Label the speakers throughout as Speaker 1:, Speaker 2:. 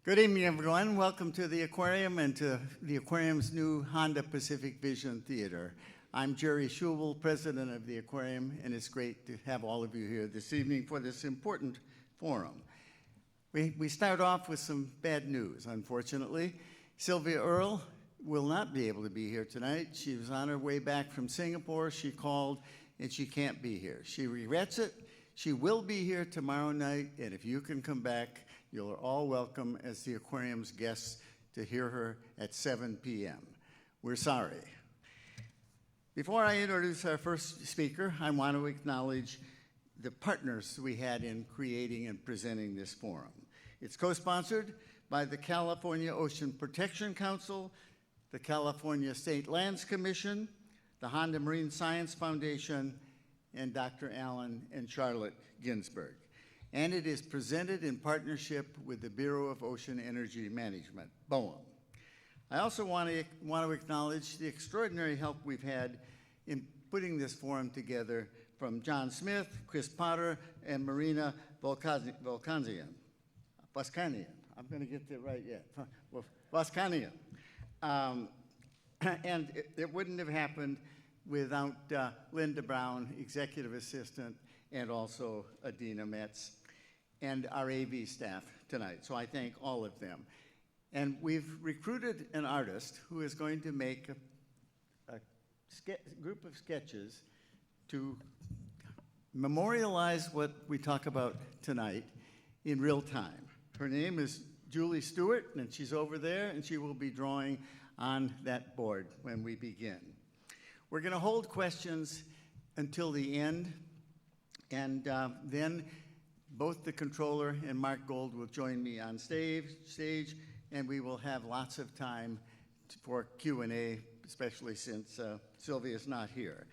Speaker 1: Good evening, everyone. Welcome to the Aquarium and to the Aquarium's new Honda Pacific Vision Theater. I'm Jerry Schubel, president of the Aquarium, and it's great to have all of you here this evening for this important forum. We start off with some bad news, unfortunately. Sylvia Earle will not be able to be here tonight. She was on her way back from Singapore. She called, and she can't be here. She regrets it. She will be here tomorrow night, and if you can come back, you're all welcome as the Aquarium's guests to hear her at 7 p.m. We're sorry. Before I introduce our first speaker, I want to acknowledge the partners we had in creating and presenting this forum. It's co-sponsored by the California Ocean Protection Council, the California State Lands Commission, the Honda Marine Science Foundation, and Dr. Alan and Charlotte Ginsberg. And it is presented in partnership with the Bureau of Ocean Energy Management, BOEM. I also want to acknowledge the extraordinary help we've had in putting this forum together from John Smith, Chris Potter, and Marina Volkanzian. I'm going to get that right yet. Voskanian. And it wouldn't have happened without Linda Brown, executive assistant, and also Adina Metz, and our AV staff tonight. So I thank all of them. And we've recruited an artist who is going to make a group of sketches to memorialize what we talk about tonight in real time. Her name is Julie Stewart, and she's over there, and she will be drawing on that board when we begin. We're going to hold questions until the end, and then both the controller and Mark Gold will join me on stage, and we will have lots of time for Q&A, especially since Sylvia's not here.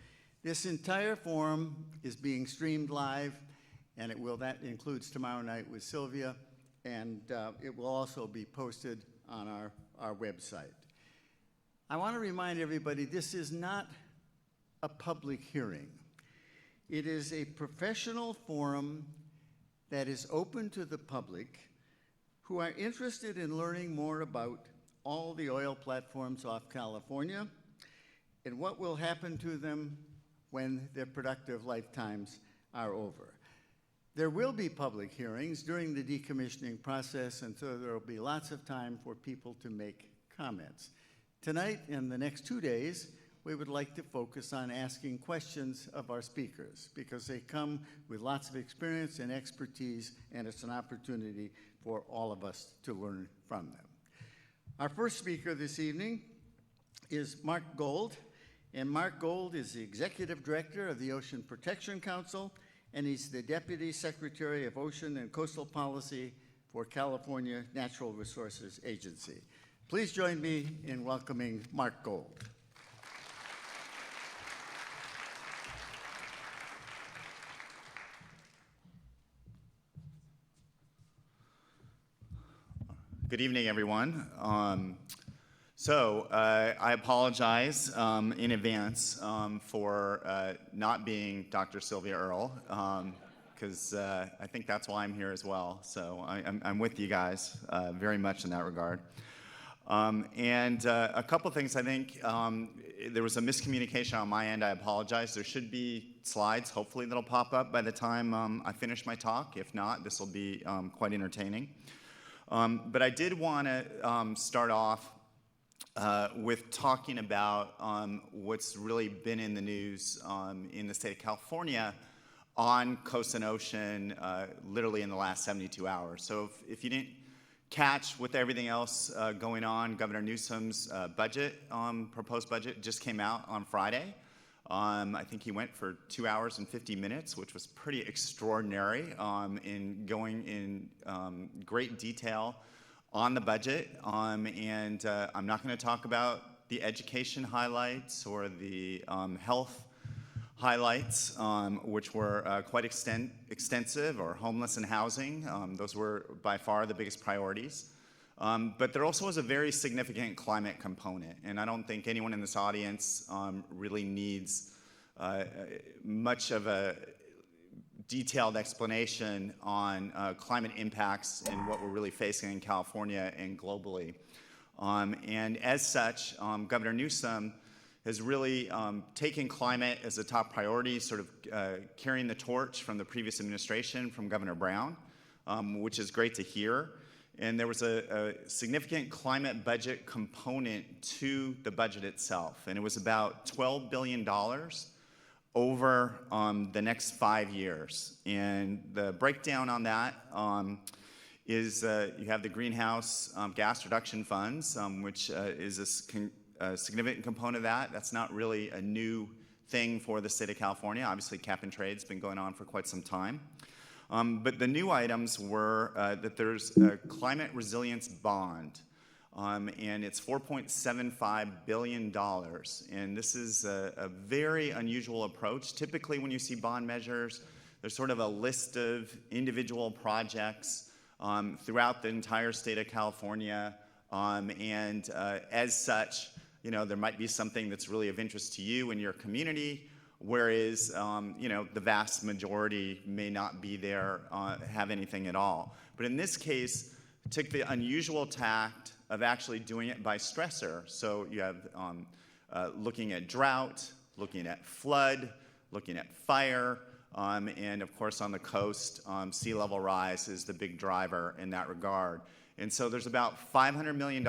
Speaker 1: This entire forum is being streamed live, and that includes tomorrow night with Sylvia, and it will also be posted on our website. I want to remind everybody this is not a public hearing. It is a professional forum that is open to the public who are interested in learning more about all the oil platforms off California and what will happen to them when their productive lifetimes are over. There will be public hearings during the decommissioning process, and so there will be lots of time for people to make comments. Tonight and the next 2 days, we would like to focus on asking questions of our speakers because they come with lots of experience and expertise, and it's an opportunity for all of us to learn from them. Our first speaker this evening is Mark Gold, and Mark Gold is the Executive Director of the Ocean Protection Council, and he's the Deputy Secretary of Ocean and Coastal Policy for California Natural Resources Agency. Please join me in welcoming Mark Gold.
Speaker 2: Good evening, everyone. I apologize in advance for not being Dr. Sylvia Earle, because I think that's why I'm here as well. So I'm with you guys very much in that regard. A couple things, I think there was a miscommunication on my end. I apologize. There should be slides, hopefully, that'll pop up by the time I finish my talk. If not, this will be quite entertaining. But I did want to start off with talking about what's really been in the news in the state of California on coast and ocean literally in the last 72 hours. So if you didn't catch with everything else going on, Governor Newsom's proposed budget just came out on Friday. I think he went for 2 hours and 50 minutes, which was pretty extraordinary in going in great detail on the budget. And I'm not going to talk about the education highlights or the health highlights, which were quite extensive, or homeless and housing. Those were by far the biggest priorities. But there also was a very significant climate component, and I don't think anyone in this audience really needs much of a detailed explanation on climate impacts and what we're really facing in California and globally. And as such, Governor Newsom has really taken climate as a top priority, sort of carrying the torch from the previous administration, from Governor Brown, which is great to hear. And there was a significant climate budget component to the budget itself, and it was about $12 billion over the next 5 years. And the breakdown on that is you have the greenhouse gas reduction funds, which is a significant component of that. That's not really a new thing for the state of California. Obviously, cap and trade's been going on for quite some time. But the new items were that there's a climate resilience bond, and it's $4.75 billion. And this is a very unusual approach. Typically, when you see bond measures, there's sort of a list of individual projects throughout the entire state of California. And as such, you know, there might be something that's really of interest to you and your community, whereas, you know, the vast majority may not be there, have anything at all. But in this case, took the unusual tact of actually doing it by stressor. So you have looking at drought, looking at flood, looking at fire, and of course on the coast, sea level rise is the big driver in that regard. And so there's about $500 million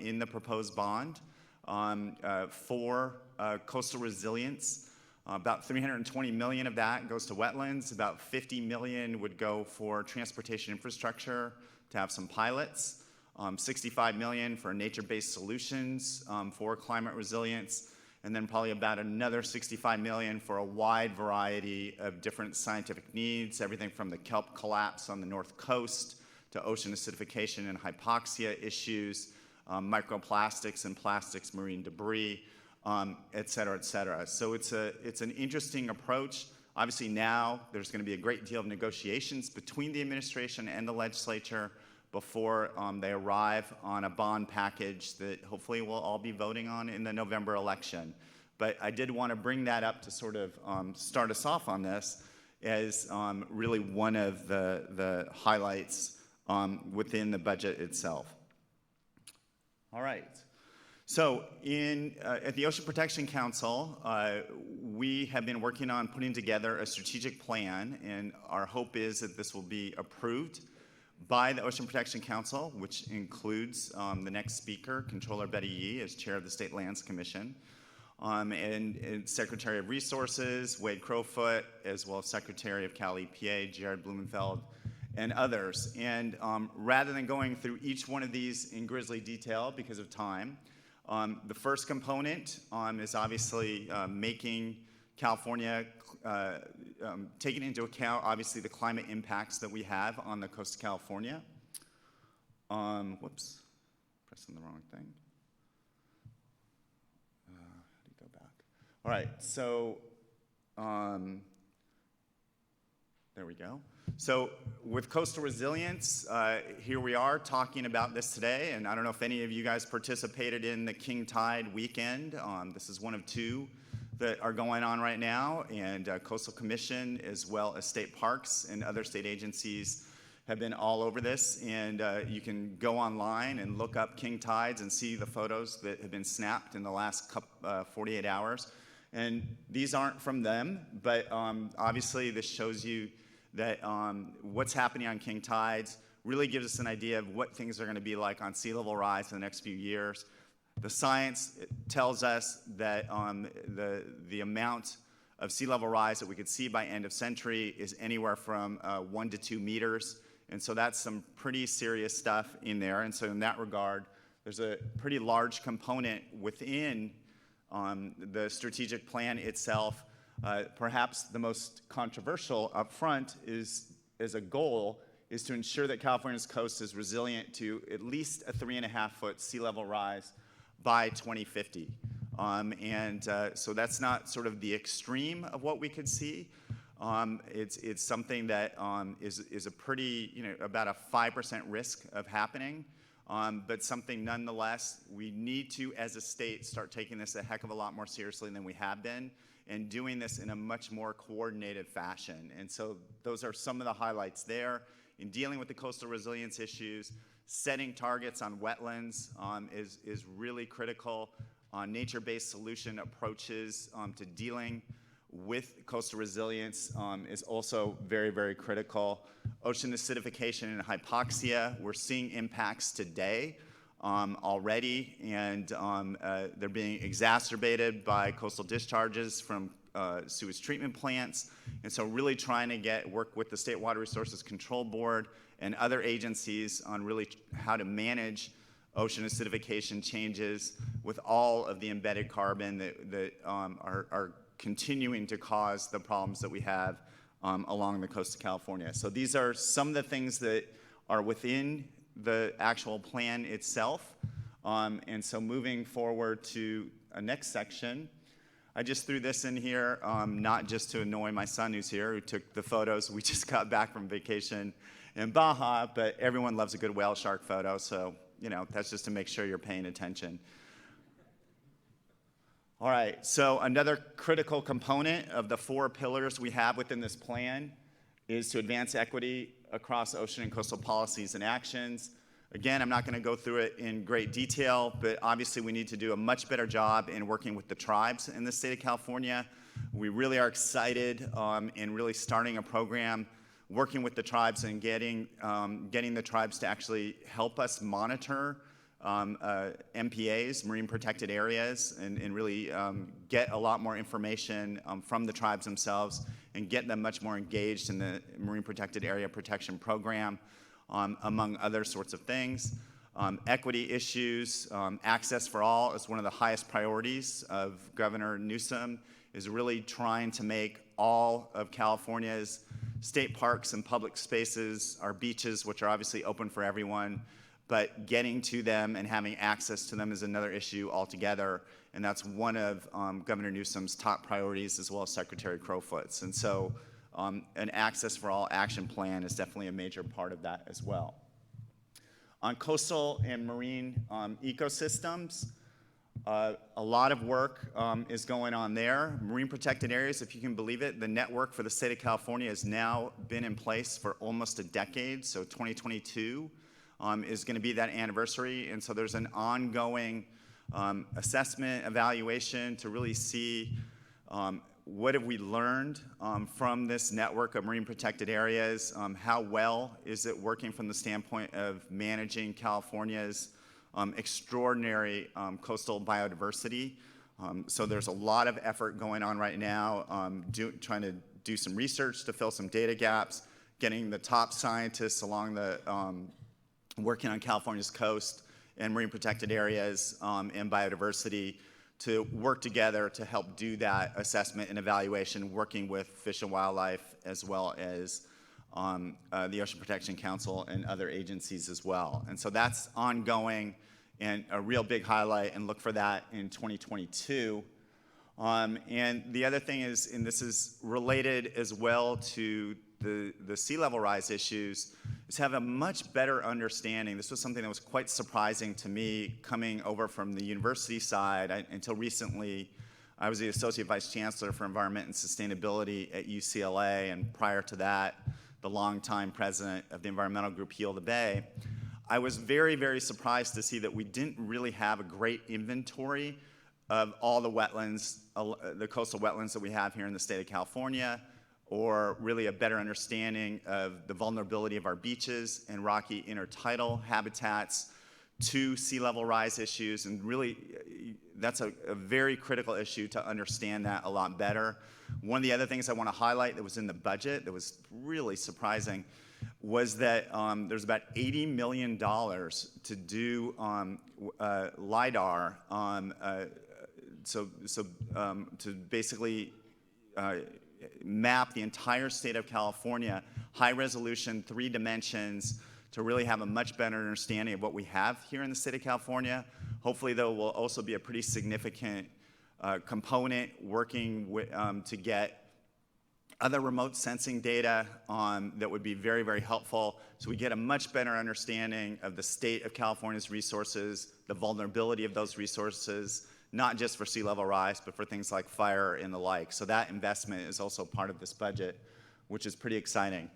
Speaker 2: in the proposed bond for coastal resilience. About $320 million of that goes to wetlands. About $50 million would go for transportation infrastructure to have some pilots. $65 million for nature-based solutions for climate resilience. And then probably about another $65 million for a wide variety of different scientific needs, everything from the kelp collapse on the North Coast to ocean acidification and hypoxia issues, microplastics and plastics, marine debris, et cetera, et cetera. So it's an interesting approach. Obviously now there's going to be a great deal of negotiations between the administration and the legislature before they arrive on a bond package that hopefully we'll all be voting on in the November election. But I did want to bring that up to sort of start us off on this as really one of the highlights within the budget itself. All right. So at the Ocean Protection Council, we have been working on putting together a strategic plan, and our hope is that this will be approved by the Ocean Protection Council, which includes the next speaker, Controller Betty Yee, as chair of the State Lands Commission, and Secretary of Resources, Wade Crowfoot, as well as Secretary of Cal EPA, Jared Blumenfeld, and others. And rather than going through each one of these in grisly detail because of time, the first component is obviously making California, taking into account obviously the climate impacts that we have on the coast of California. Whoops, pressing the wrong thing. How do you go back? All right, so there we go. So with coastal resilience, here we are talking about this today, and I don't know if any of you guys participated in the King Tide weekend. This is one of two that are going on right now, and Coastal Commission as well as state parks and other state agencies have been all over this, and you can go online and look up King Tides and see the photos that have been snapped in the last 48 hours. And these aren't from them, but obviously this shows you that what's happening on King Tides really gives us an idea of what things are going to be like on sea level rise in the next few years. The science tells us that the amount of sea level rise that we could see by end of century is anywhere from 1 to 2 meters. And so that's some pretty serious stuff in there. And so in that regard, there's a pretty large component within the strategic plan itself. Perhaps the most controversial up front is, as a goal, is to ensure that California's coast is resilient to at least a 3.5-foot sea level rise by 2050. So that's not sort of the extreme of what we could see. It's something that is a pretty, about a 5% risk of happening, but something nonetheless we need to, as a state, start taking this a heck of a lot more seriously than we have been and doing this in a much more coordinated fashion. And so those are some of the highlights there. In dealing with the coastal resilience issues, setting targets on wetlands is really critical. Nature-based solution approaches to dealing with coastal resilience is also very, very critical. Ocean acidification and hypoxia, we're seeing impacts today already, and they're being exacerbated by coastal discharges from sewage treatment plants. And so really trying to work with the State Water Resources Control Board and other agencies on really how to manage ocean acidification changes with all of the embedded carbon that are continuing to cause the problems that we have along the coast of California. So these are some of the things that are within the actual plan itself. And so moving forward to a next section, I just threw this in here, not just to annoy my son who's here, who took the photos. We just got back from vacation in Baja, but everyone loves a good whale shark photo, so that's just to make sure you're paying attention. All right, so another critical component of the 4 pillars we have within this plan is to advance equity across ocean and coastal policies and actions. Again, I'm not going to go through it in great detail, but obviously we need to do a much better job in working with the tribes in the state of California. We really are excited in really starting a program working with the tribes and getting the tribes to actually help us monitor MPAs, marine protected areas, and really get a lot more information from the tribes themselves and get them much more engaged in the Marine Protected Area Protection Program, among other sorts of things. Equity issues, access for all is one of the highest priorities of Governor Newsom, is really trying to make all of California's state parks and public spaces, our beaches, which are obviously open for everyone, but getting to them and having access to them is another issue altogether, and that's one of Governor Newsom's top priorities, as well as Secretary Crowfoot's. And so an Access for All action plan is definitely a major part of that as well. On coastal and marine ecosystems, a lot of work is going on there. Marine protected areas, if you can believe it, the network for the state of California has now been in place for almost a decade, so 2022 is going to be that anniversary, and so there's an ongoing assessment, evaluation to really see what have we learned from this network of marine protected areas, how well is it working from the standpoint of managing California's extraordinary coastal biodiversity. So there's a lot of effort going on right now, trying to do some research to fill some data gaps, getting the top scientists along the working on California's coast and marine protected areas and biodiversity to work together to help do that assessment and evaluation, working with Fish and Wildlife as well as the Ocean Protection Council and other agencies as well. And so that's ongoing and a real big highlight, and look for that in 2022. And the other thing is, and this is related as well to the sea level rise issues, is have a much better understanding. This was something that was quite surprising to me coming over from the university side. Until recently, I was the Associate Vice Chancellor for Environment and Sustainability at UCLA, and prior to that, the longtime president of the environmental group Heal the Bay. I was very, very surprised to see that we didn't really have a great inventory of all the wetlands, the coastal wetlands that we have here in the state of California, or really a better understanding of the vulnerability of our beaches and rocky intertidal habitats to sea level rise issues. And really, that's a very critical issue to understand that a lot better. One of the other things I want to highlight that was in the budget that was really surprising was that there's about $80 million to do LIDAR, to basically map the entire state of California, high resolution, 3 dimensions, to really have a much better understanding of what we have here in the state of California. Hopefully, though, will also be a pretty significant component working with, to get other remote sensing data that would be very, very helpful, so we get a much better understanding of the state of California's resources, the vulnerability of those resources, not just for sea level rise, but for things like fire and the like. So that investment is also part of this budget, which is pretty exciting.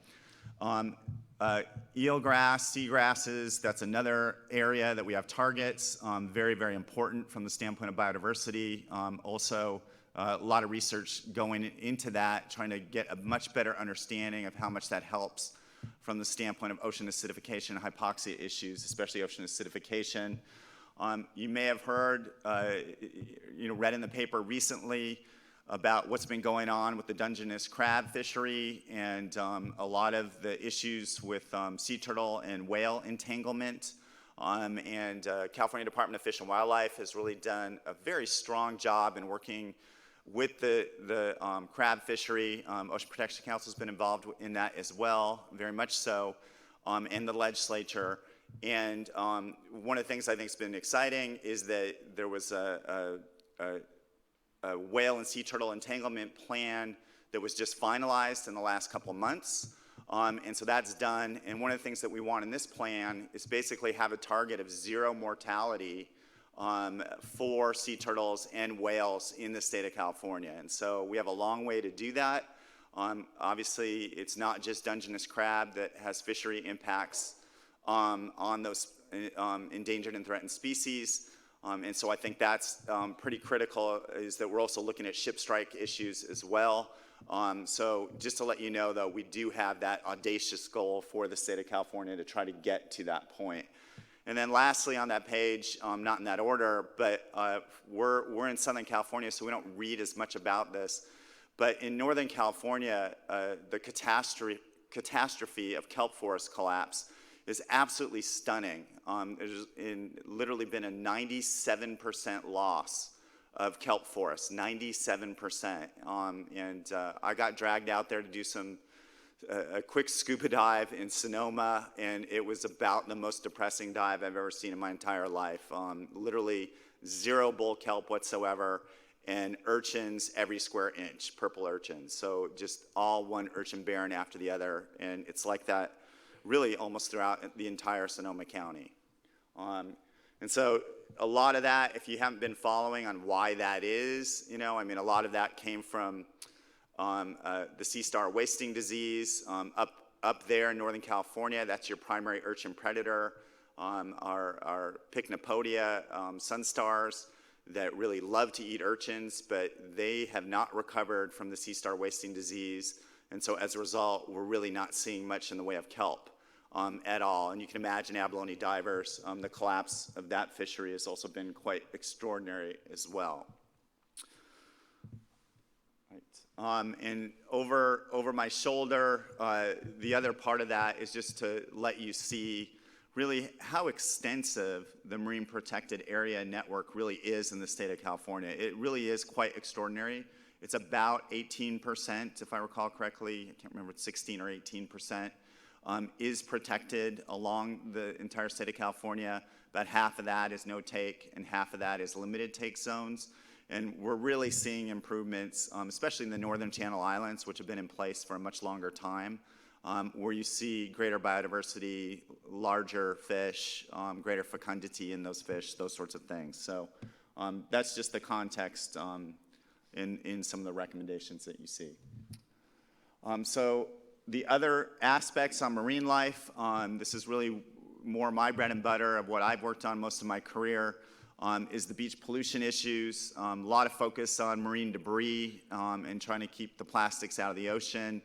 Speaker 2: Eelgrass, seagrasses, that's another area that we have targets, very, very important from the standpoint of biodiversity. Also, a lot of research going into that, trying to get a much better understanding of how much that helps from the standpoint of ocean acidification and hypoxia issues, especially ocean acidification. You may have heard, read in the paper recently about what's been going on with the Dungeness crab fishery and a lot of the issues with sea turtle and whale entanglement. And California Department of Fish and Wildlife has really done a very strong job in working with the crab fishery. Ocean Protection Council has been involved in that as well, very much so, and the legislature. And one of the things I think has been exciting is that there was a whale and sea turtle entanglement plan that was just finalized in the last couple of months. And so that's done. And one of the things that we want in this plan is basically have a target of 0 mortality for sea turtles and whales in the state of California. And so we have a long way to do that. Obviously, it's not just Dungeness crab that has fishery impacts on those endangered and threatened species. And so I think that's pretty critical, is that we're also looking at ship strike issues as well. So just to let you know, though, we do have that audacious goal for the state of California to try to get to that point. And then lastly on that page, not in that order, but we're in Southern California, so we don't read as much about this. But in Northern California, the catastrophe of kelp forest collapse is absolutely stunning. There's literally been a 97% loss of kelp forests, 97%. And I got dragged out there to do a quick scuba dive in Sonoma, and it was about the most depressing dive I've ever seen in my entire life. Literally 0 bull kelp whatsoever, and urchins every square inch, purple urchins. So just all one urchin barren after the other, and it's like that really almost throughout the entire Sonoma County. And so a lot of that, if you haven't been following on why that is, a lot of that came from the sea star wasting disease up there in Northern California. That's your primary urchin predator. Our Pycnopodia sunstars that really love to eat urchins, but they have not recovered from the sea star wasting disease. And so as a result, we're really not seeing much in the way of kelp at all. And you can imagine abalone divers, the collapse of that fishery has also been quite extraordinary as well. Right. And over my shoulder, the other part of that is just to let you see really how extensive the Marine Protected Area Network really is in the state of California. It really is quite extraordinary. It's about 18%, if I recall correctly. I can't remember, it's 16 or 18%, is protected along the entire state of California. About half of that is no take, and half of that is limited take zones. And we're really seeing improvements, especially in the Northern Channel Islands, which have been in place for a much longer time, where you see greater biodiversity, larger fish, greater fecundity in those fish, those sorts of things. So that's just the context in some of the recommendations that you see. So the other aspects on marine life, this is really more my bread and butter of what I've worked on most of my career, is the beach pollution issues. A lot of focus on marine debris and trying to keep the plastics out of the ocean.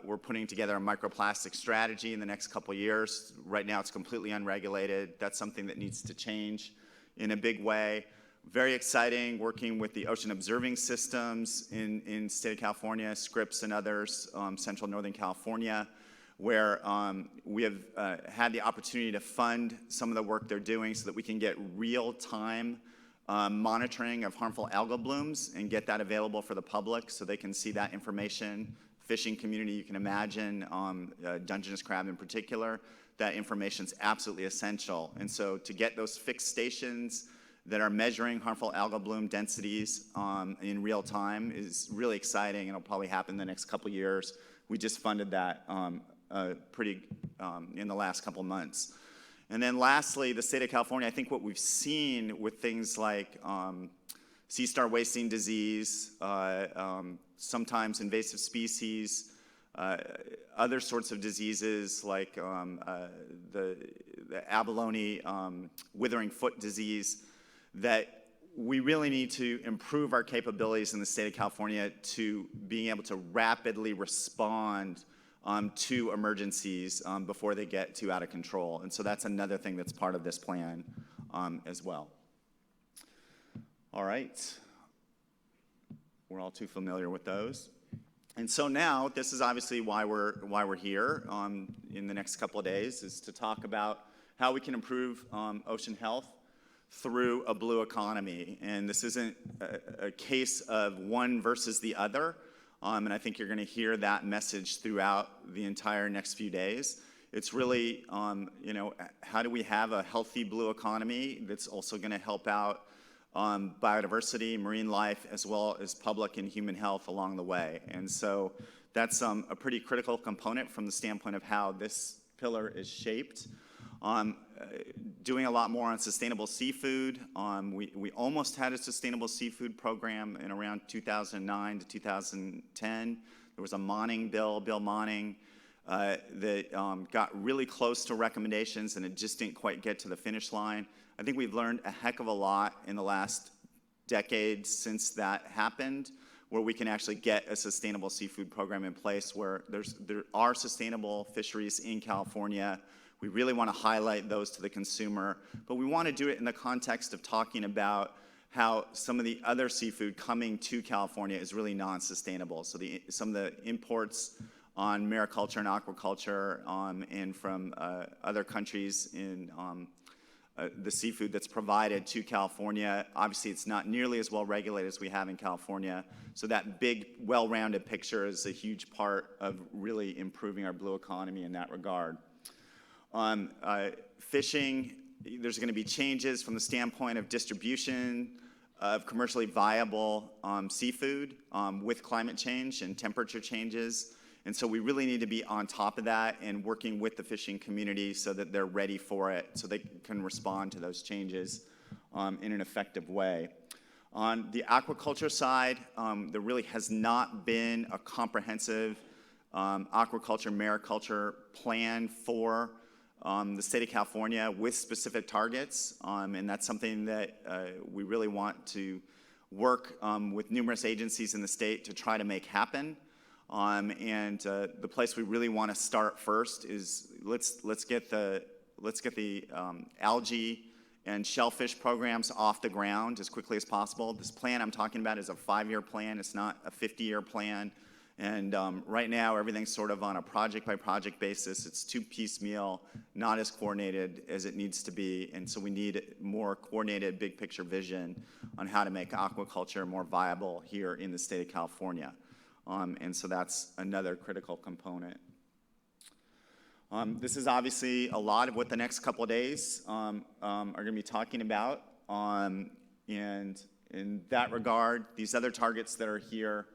Speaker 2: We're putting together a microplastic strategy in the next couple years. Right now it's completely unregulated. That's something that needs to change in a big way. Very exciting working with the ocean observing systems in state of California, Scripps and others, central Northern California, where we have had the opportunity to fund some of the work they're doing so that we can get real-time monitoring of harmful algal blooms and get that available for the public so they can see that information. Fishing community, you can imagine, Dungeness crab in particular, that information is absolutely essential. And so to get those fixed stations that are measuring harmful algal bloom densities in real time is really exciting, and it'll probably happen in the next couple years. We just funded that in the last couple months. And then lastly, the state of California, I think what we've seen with things like sea star wasting disease, sometimes invasive species, other sorts of diseases like the abalone withering foot disease, that we really need to improve our capabilities in the state of California to being able to rapidly respond to emergencies before they get too out of control. And so that's another thing that's part of this plan as well. All right. We're all too familiar with those. And so now, this is obviously why we're here in the next couple of days, is to talk about how we can improve ocean health through a blue economy. And this isn't a case of one versus the other. And I think you're going to hear that message throughout the entire next few days. It's really, how do we have a healthy blue economy that's also going to help out biodiversity, marine life, as well as public and human health along the way. And so that's a pretty critical component from the standpoint of how this pillar is shaped. Doing a lot more on sustainable seafood. We almost had a sustainable seafood program in around 2009 to 2010. There was a Monning bill, Bill Monning, that got really close to recommendations, and it just didn't quite get to the finish line. I think we've learned a heck of a lot in the last decade since that happened, where we can actually get a sustainable seafood program in place where there are sustainable fisheries in California. We really want to highlight those to the consumer, but we want to do it in the context of talking about how some of the other seafood coming to California is really non-sustainable. So some of the imports on mariculture and aquaculture and from other countries in the seafood that's provided to California, obviously it's not nearly as well regulated as we have in California. So that big, well-rounded picture is a huge part of really improving our blue economy in that regard. Fishing, there's going to be changes from the standpoint of distribution of commercially viable seafood with climate change and temperature changes. And so we really need to be on top of that and working with the fishing community so that they're ready for it, so they can respond to those changes in an effective way. On the aquaculture side, there really has not been a comprehensive aquaculture, mariculture plan for the state of California with specific targets, and that's something that we really want to work with numerous agencies in the state to try to make happen. And the place we really want to start first is let's get the algae and shellfish programs off the ground as quickly as possible. This plan I'm talking about is a 5-year plan. It's not a 50-year plan. And right now, everything's sort of on a project-by-project basis. It's too piecemeal, not as coordinated as it needs to be. And so we need more coordinated, big-picture vision on how to make aquaculture more viable here in the state of California. And so that's another critical component. This is obviously a lot of what the next couple of days are going to be talking about. And in that regard, these other targets that are here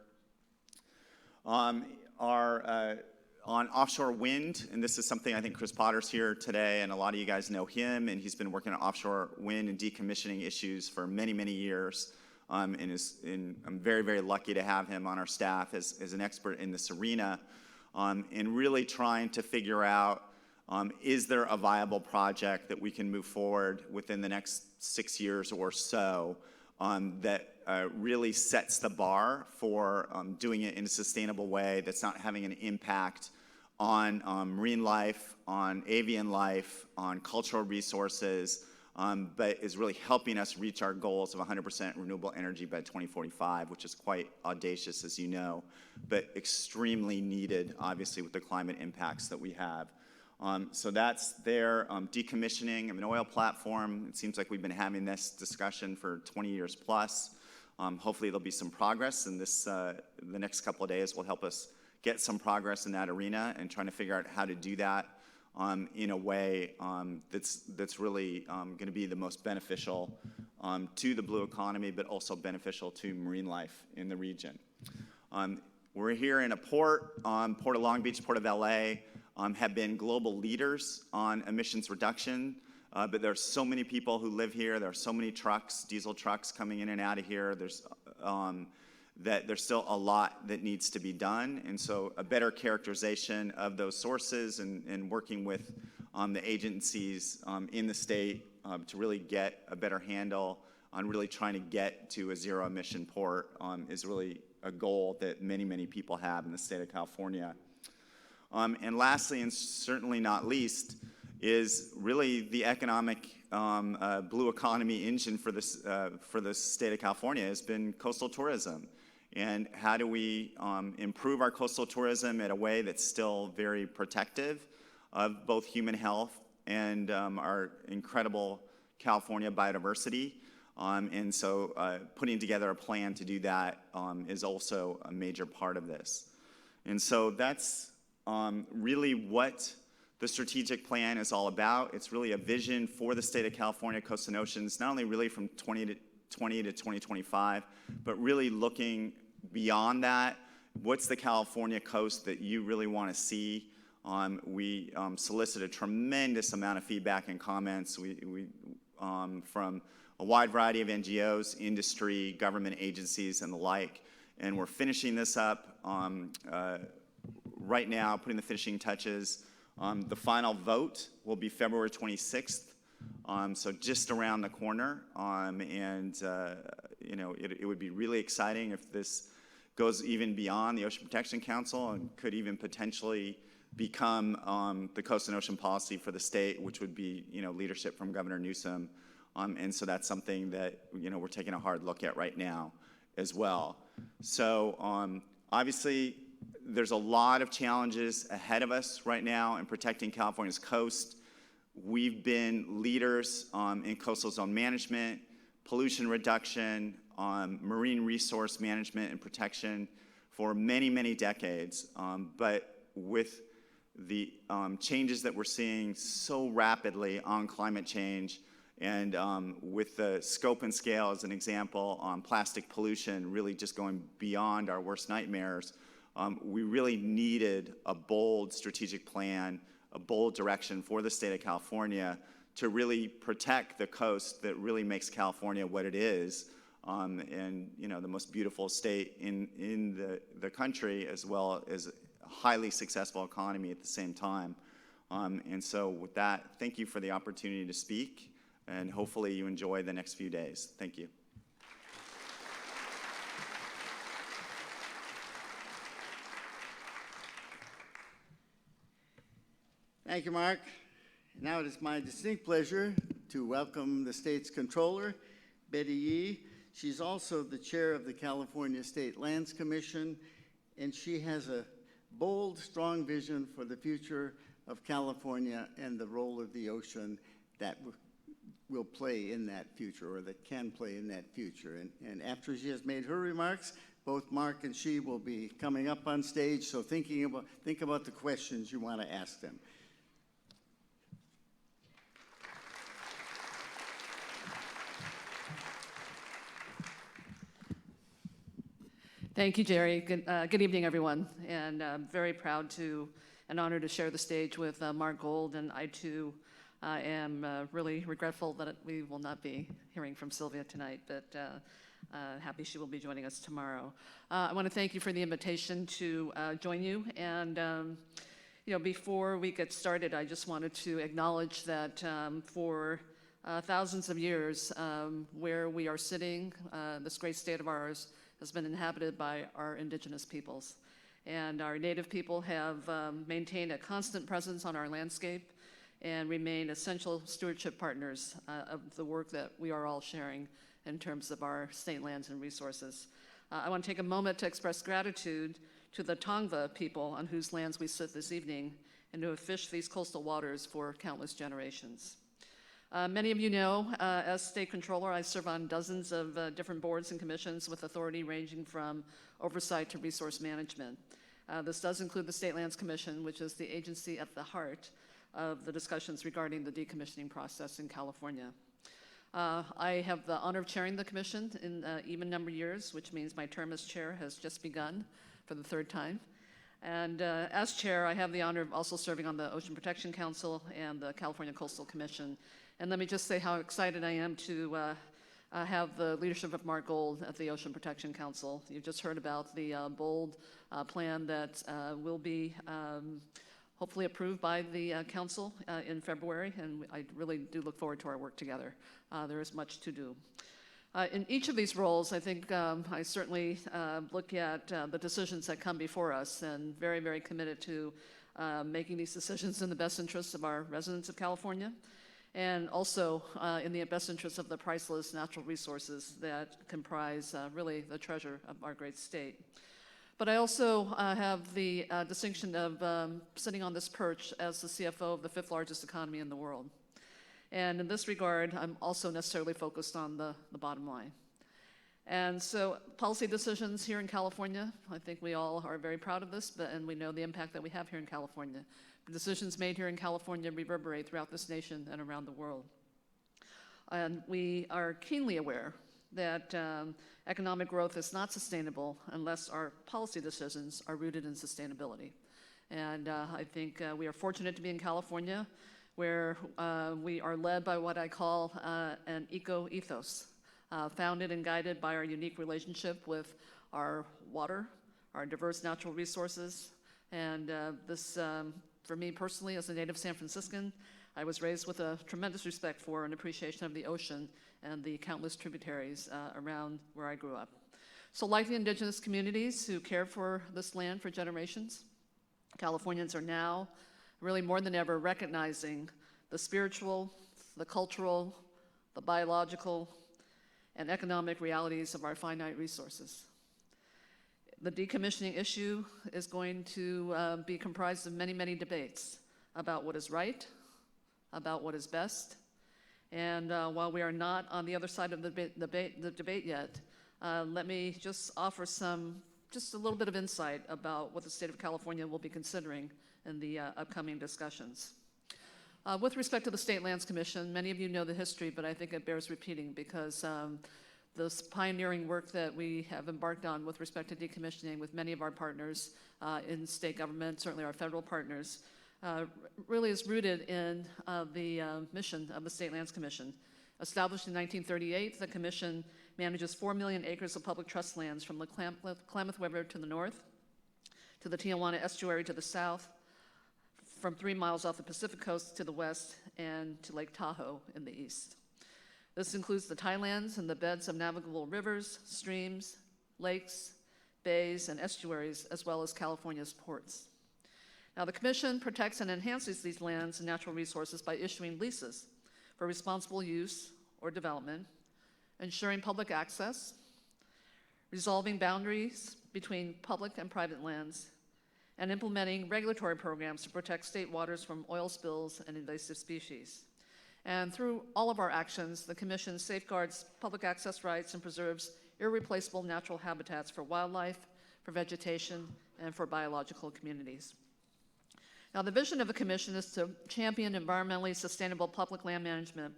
Speaker 2: are on offshore wind, and this is something I think Chris Potter's here today, and a lot of you guys know him, and he's been working on offshore wind and decommissioning issues for many, many years, and I'm very, very lucky to have him on our staff as an expert in this arena, and really trying to figure out, is there a viable project that we can move forward within the next 6 years or so that really sets the bar for doing it in a sustainable way that's not having an impact on marine life, on avian life, on cultural resources, but is really helping us reach our goals of 100% renewable energy by 2045, which is quite audacious, as you know, but extremely needed, obviously, with the climate impacts that we have. So that's their decommissioning of an oil platform. It seems like we've been having this discussion for 20 years plus. Hopefully there'll be some progress, and the next couple of days will help us get some progress in that arena and trying to figure out how to do that in a way that's really going to be the most beneficial to the blue economy, but also beneficial to marine life in the region. We're here in a port. Port of Long Beach, Port of LA have been global leaders on emissions reduction but there are so many people who live here. There are so many trucks, diesel trucks coming in and out of here. There's still a lot that needs to be done. And so a better characterization of those sources and working with the agencies in the state to really get a better handle on really trying to get to a zero-emission port is really a goal that many, many people have in the state of California. And lastly, and certainly not least, is really the economic blue economy engine for the state of California has been coastal tourism. And how do we improve our coastal tourism in a way that's still very protective of both human health and our incredible California biodiversity? And so putting together a plan to do that is also a major part of this. And so that's really what the strategic plan is all about. It's really a vision for the state of California, coasts and oceans, not only really from 2020 to 2025, but really looking beyond that. What's the California coast that you really want to see? We solicit a tremendous amount of feedback and comments from a wide variety of NGOs, industry, government agencies, and the like. And we're finishing this up right now, putting the finishing touches. The final vote will be February 26th, so just around the corner. It would be really exciting if this goes even beyond the Ocean Protection Council and could even potentially become the Coast and Ocean Policy for the state, which would be leadership from Governor Newsom. And so that's something that we're taking a hard look at right now as well. So obviously, there's a lot of challenges ahead of us right now in protecting California's coast. We've been leaders in coastal zone management, pollution reduction, marine resource management and protection for many, many decades. But with the changes that we're seeing so rapidly on climate change, and with the scope and scale, as an example, on plastic pollution really just going beyond our worst nightmares, we really needed a bold strategic plan, a bold direction for the state of California to really protect the coast that really makes California what it is, and the most beautiful state in the country, as well as a highly successful economy at the same time. And so with that, thank you for the opportunity to speak, and hopefully you enjoy the next few days. Thank you.
Speaker 1: Thank you, Mark. Now it is my distinct pleasure to welcome the state's controller, Betty Yee. She's also the chair of the California State Lands Commission, and she has a bold, strong vision for the future of California and the role of the ocean that will play in that future, or that can play in that future. And after she has made her remarks, both Mark and she will be coming up on stage, so think about the questions you want to ask them.
Speaker 3: Thank you, Jerry. Good evening, everyone. And I'm very proud and honored to share the stage with Mark Gold. And I, too, am really regretful that we will not be hearing from Sylvia tonight, but happy she will be joining us tomorrow. I want to thank you for the invitation to join you. And before we get started, I just wanted to acknowledge that for thousands of years, where we are sitting, this great state of ours, has been inhabited by our indigenous peoples. And our native people have maintained a constant presence on our landscape and remain essential stewardship partners of the work that we are all sharing in terms of our state lands and resources. I want to take a moment to express gratitude to the Tongva people on whose lands we sit this evening and who have fished these coastal waters for countless generations. Many of you know, as state controller, I serve on dozens of different boards and commissions with authority ranging from oversight to resource management. This does include the State Lands Commission, which is the agency at the heart of the discussions regarding the decommissioning process in California. I have the honor of chairing the commission in even number years, which means my term as chair has just begun for the third time. And as chair, I have the honor of also serving on the Ocean Protection Council and the California Coastal Commission. And let me just say how excited I am to have the leadership of Mark Gold at the Ocean Protection Council. You've just heard about the bold plan that will be hopefully approved by the council in February, and I really do look forward to our work together. There is much to do. In each of these roles, I think I certainly look at the decisions that come before us, and very, very committed to making these decisions in the best interests of our residents of California, and also in the best interests of the priceless natural resources that comprise really the treasure of our great state. But I also have the distinction of sitting on this perch as the CFO of the 5th largest economy in the world. And in this regard, I'm also necessarily focused on the bottom line. And so policy decisions here in California, I think we all are very proud of this, and we know the impact that we have here in California. The decisions made here in California reverberate throughout this nation and around the world. And we are keenly aware that economic growth is not sustainable unless our policy decisions are rooted in sustainability. And I think we are fortunate to be in California, where we are led by what I call an eco-ethos, founded and guided by our unique relationship with our water, our diverse natural resources, and this, for me personally, as a native San Franciscan, I was raised with a tremendous respect for and appreciation of the ocean and the countless tributaries around where I grew up. So like the indigenous communities who cared for this land for generations, Californians are now really more than ever recognizing the spiritual, the cultural, the biological, and economic realities of our finite resources. The decommissioning issue is going to be comprised of many, many debates about what is right, about what is best. And while we are not on the other side of the debate yet, let me just offer just a little bit of insight about what the state of California will be considering in the upcoming discussions. With respect to the State Lands Commission, many of you know the history, but I think it bears repeating because this pioneering work that we have embarked on with respect to decommissioning with many of our partners in state government, certainly our federal partners, really is rooted in the mission of the State Lands Commission. Established in 1938, the Commission manages 4 million acres of public trust lands from the Klamath River to the north, to the Tijuana Estuary to the south, from 3 miles off the Pacific coast to the west, and to Lake Tahoe in the east. This includes the tidelands and the beds of navigable rivers, streams, lakes, bays, and estuaries, as well as California's ports. Now, the Commission protects and enhances these lands and natural resources by issuing leases for responsible use or development, ensuring public access, resolving boundaries between public and private lands, and implementing regulatory programs to protect state waters from oil spills and invasive species. And through all of our actions, the Commission safeguards public access rights and preserves irreplaceable natural habitats for wildlife, for vegetation, and for biological communities. Now, the vision of the Commission is to champion environmentally sustainable public land management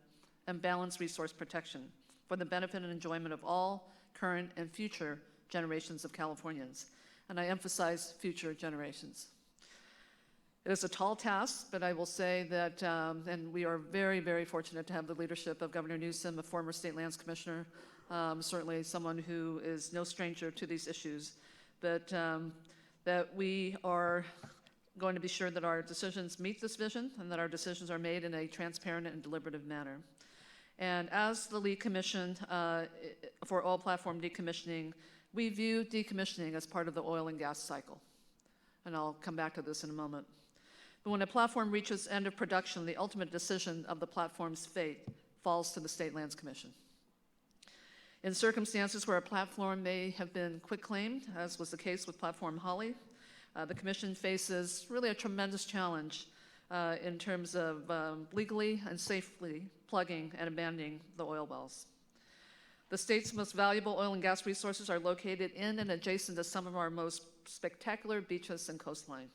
Speaker 3: and balanced resource protection for the benefit and enjoyment of all current and future generations of Californians. And I emphasize future generations. It is a tall task, but I will say that, and we are very, very fortunate to have the leadership of Governor Newsom, a former State Lands Commissioner, certainly someone who is no stranger to these issues, but that we are going to be sure that our decisions meet this vision and that our decisions are made in a transparent and deliberative manner. And as the lead commission for oil platform decommissioning, we view decommissioning as part of the oil and gas cycle. And I'll come back to this in a moment. But when a platform reaches end of production, the ultimate decision of the platform's fate falls to the State Lands Commission. In circumstances where a platform may have been quitclaimed, as was the case with Platform Holly, the Commission faces really a tremendous challenge in terms of legally and safely plugging and abandoning the oil wells. The state's most valuable oil and gas resources are located in and adjacent to some of our most spectacular beaches and coastline.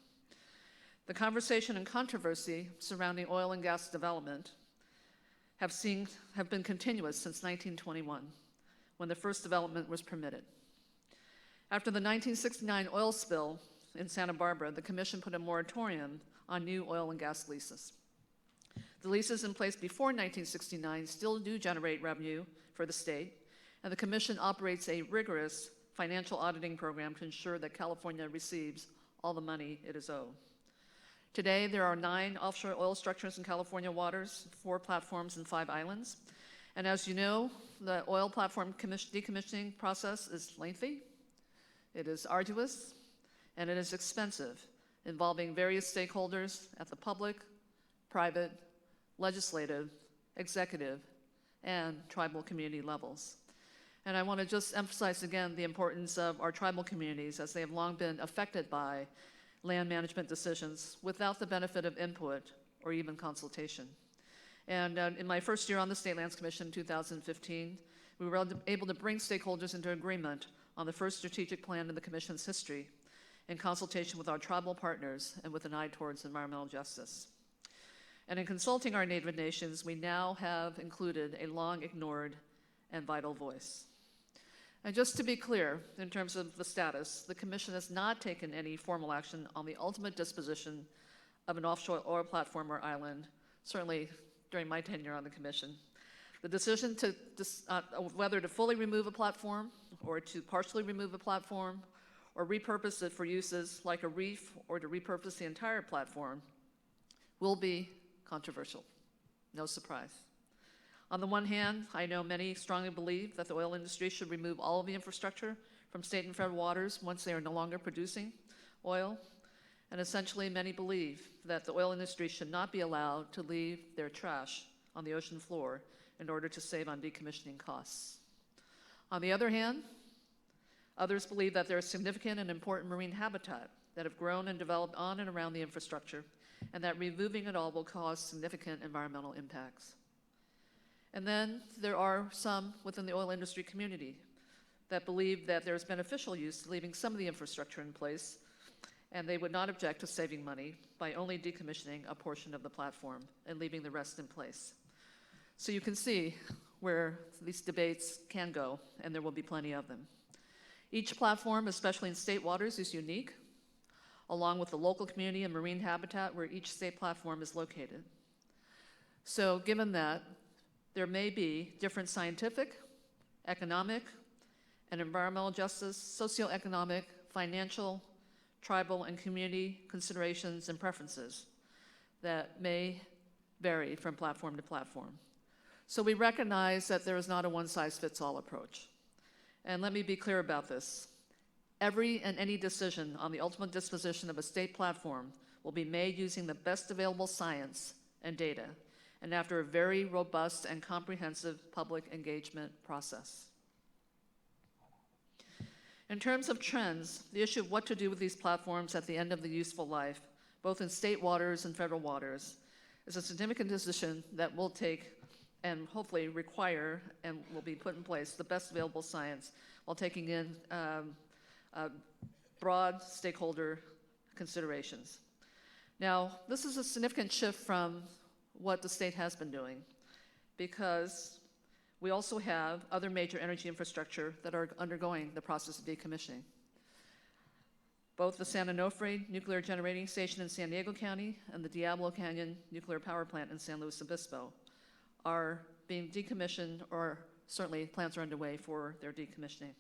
Speaker 3: The conversation and controversy surrounding oil and gas development have been continuous since 1921, when the first development was permitted. After the 1969 oil spill in Santa Barbara, the Commission put a moratorium on new oil and gas leases. The leases in place before 1969 still do generate revenue for the state, and the Commission operates a rigorous financial auditing program to ensure that California receives all the money it is owed. Today, there are 9 offshore oil structures in California waters, 4 platforms and 5 islands. And as you know, the oil platform decommissioning process is lengthy, it is arduous, and it is expensive, involving various stakeholders at the public, private, legislative, executive, and tribal community levels. And I want to just emphasize again the importance of our tribal communities, as they have long been affected by land management decisions without the benefit of input or even consultation. And in my first year on the State Lands Commission in 2015, we were able to bring stakeholders into agreement on the first strategic plan in the Commission's history, in consultation with our tribal partners and with an eye towards environmental justice. And in consulting our Native nations, we now have included a long ignored and vital voice. And just to be clear, in terms of the status, the Commission has not taken any formal action on the ultimate disposition of an offshore oil platform or island, certainly during my tenure on the Commission. The decision to whether to fully remove a platform or to partially remove a platform or repurpose it for uses like a reef or to repurpose the entire platform will be controversial. No surprise. On the one hand, I know many strongly believe that the oil industry should remove all of the infrastructure from state and federal waters once they are no longer producing oil. And essentially, many believe that the oil industry should not be allowed to leave their trash on the ocean floor in order to save on decommissioning costs. On the other hand, others believe that there is significant and important marine habitat that have grown and developed on and around the infrastructure, and that removing it all will cause significant environmental impacts. And then there are some within the oil industry community that believe that there's beneficial use to leaving some of the infrastructure in place, and they would not object to saving money by only decommissioning a portion of the platform and leaving the rest in place. So you can see where these debates can go, and there will be plenty of them. Each platform, especially in state waters, is unique, along with the local community and marine habitat where each state platform is located. So given that, there may be different scientific, economic, and environmental justice, socioeconomic, financial, tribal, and community considerations and preferences that may vary from platform to platform. So we recognize that there is not a one-size-fits-all approach. And let me be clear about this. Every and any decision on the ultimate disposition of a state platform will be made using the best available science and data, and after a very robust and comprehensive public engagement process. In terms of trends, the issue of what to do with these platforms at the end of the useful life, both in state waters and federal waters, is a significant decision that will take and hopefully require and will be put in place the best available science while taking in broad stakeholder considerations. Now, this is a significant shift from what the state has been doing, because we also have other major energy infrastructure that are undergoing the process of decommissioning. Both the San Onofre Nuclear Generating Station in San Diego County and the Diablo Canyon Nuclear Power Plant in San Luis Obispo are being decommissioned, or certainly plans are underway for their decommissioning.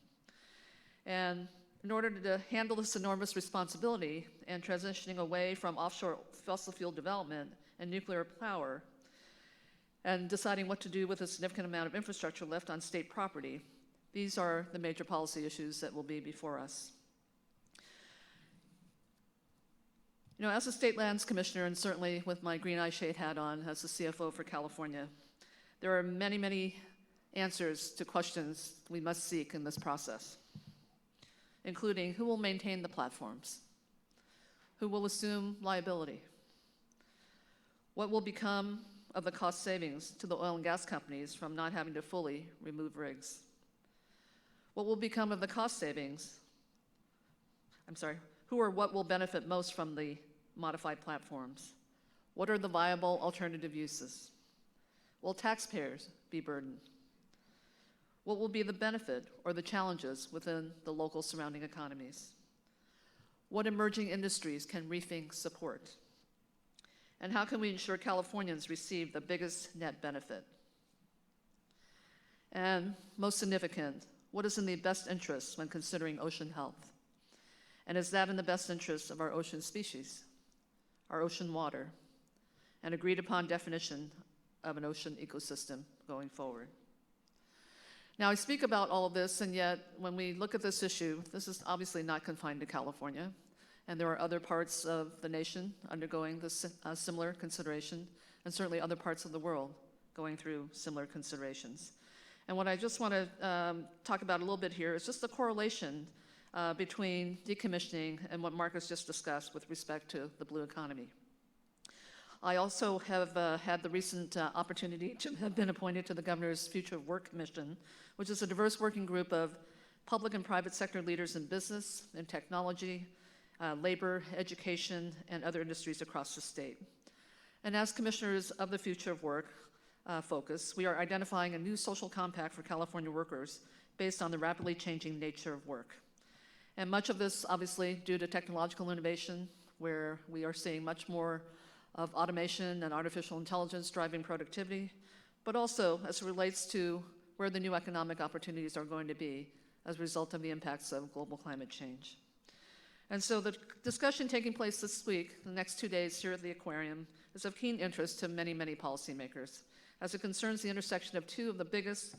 Speaker 3: And in order to handle this enormous responsibility and transitioning away from offshore fossil fuel development and nuclear power, and deciding what to do with a significant amount of infrastructure left on state property, these are the major policy issues that will be before us. You know, as a state lands commissioner, and certainly with my green eye shade hat on as the CFO for California, there are many, many answers to questions we must seek in this process, including who will maintain the platforms, who will assume liability, what will become of the cost savings to the oil and gas companies from not having to fully remove rigs, what will become of the cost savings, who or what will benefit most from the modified platforms, what are the viable alternative uses, will taxpayers be burdened, what will be the benefit or the challenges within the local surrounding economies, what emerging industries can reefing support, And how can we ensure Californians receive the biggest net benefit? And most significant, what is in the best interest when considering ocean health? And is that in the best interest of our ocean species, our ocean water, an agreed upon definition of an ocean ecosystem going forward? Now, I speak about all of this, and yet when we look at this issue, this is obviously not confined to California, and there are other parts of the nation undergoing this similar consideration, and certainly other parts of the world going through similar considerations. And what I just want to talk about a little bit here is just the correlation between decommissioning and what Marcus just discussed with respect to the blue economy. I also have had the recent opportunity to have been appointed to the Governor's Future of Work Commission, which is a diverse working group of public and private sector leaders in business, in technology, labor, education, and other industries across the state. And as commissioners of the Future of Work focus, we are identifying a new social compact for California workers based on the rapidly changing nature of work. And much of this, obviously, due to technological innovation, where we are seeing much more of automation and artificial intelligence driving productivity, but also as it relates to where the new economic opportunities are going to be as a result of the impacts of global climate change. And so the discussion taking place this week, the next 2 days here at the Aquarium, is of keen interest to many, many policymakers, as it concerns the intersection of two of the biggest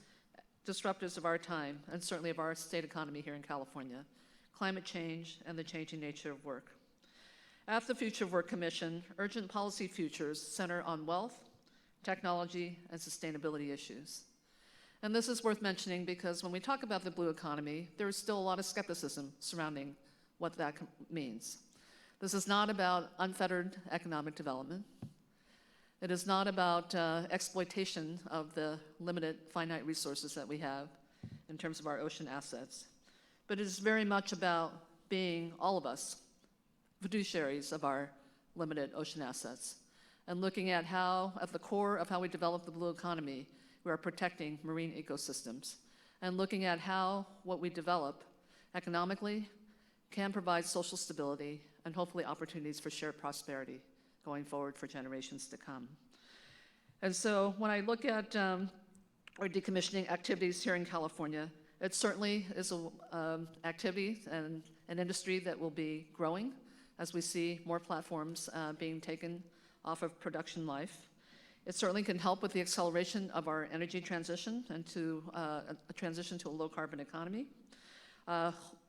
Speaker 3: disruptors of our time, and certainly of our state economy here in California: climate change and the changing nature of work. At the Future of Work Commission, urgent policy futures center on wealth, technology, and sustainability issues. And this is worth mentioning because when we talk about the blue economy, there is still a lot of skepticism surrounding what that means. This is not about unfettered economic development. It is not about exploitation of the limited finite resources that we have in terms of our ocean assets. But it is very much about being, all of us, fiduciaries of our limited ocean assets, and looking at how, at the core of how we develop the blue economy, we are protecting marine ecosystems, and looking at how what we develop economically can provide social stability and hopefully opportunities for shared prosperity going forward for generations to come. And so when I look at our decommissioning activities here in California, it certainly is an activity and an industry that will be growing as we see more platforms being taken off of production life. It certainly can help with the acceleration of our energy transition and to a transition to a low carbon economy.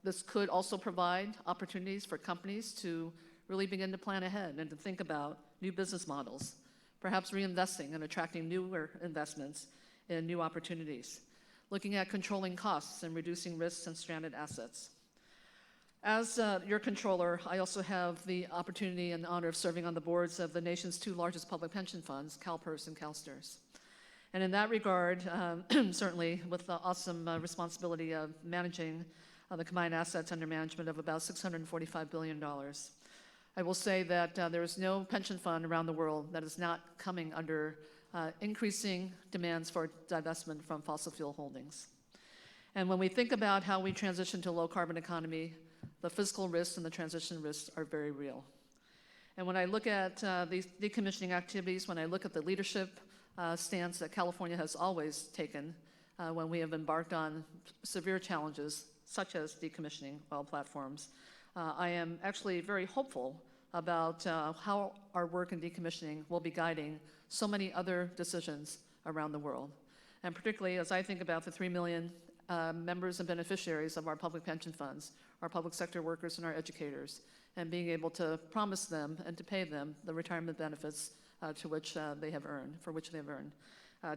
Speaker 3: This could also provide opportunities for companies to really begin to plan ahead and to think about new business models, perhaps reinvesting and attracting newer investments in new opportunities, looking at controlling costs and reducing risks and stranded assets. As your controller, I also have the opportunity and honor of serving on the boards of the nation's two largest public pension funds, CalPERS and CalSTRS. And in that regard, certainly with the awesome responsibility of managing the combined assets under management of about $645 billion, I will say that there is no pension fund around the world that is not coming under increasing demands for divestment from fossil fuel holdings. And when we think about how we transition to a low carbon economy, the physical risks and the transition risks are very real. And when I look at these decommissioning activities, when I look at the leadership stance that California has always taken when we have embarked on severe challenges, such as decommissioning oil platforms, I am actually very hopeful about how our work in decommissioning will be guiding so many other decisions around the world. And particularly as I think about the 3 million members and beneficiaries of our public pension funds, our public sector workers and our educators, and being able to promise them and to pay them the retirement benefits to which they have earned, for which they have earned.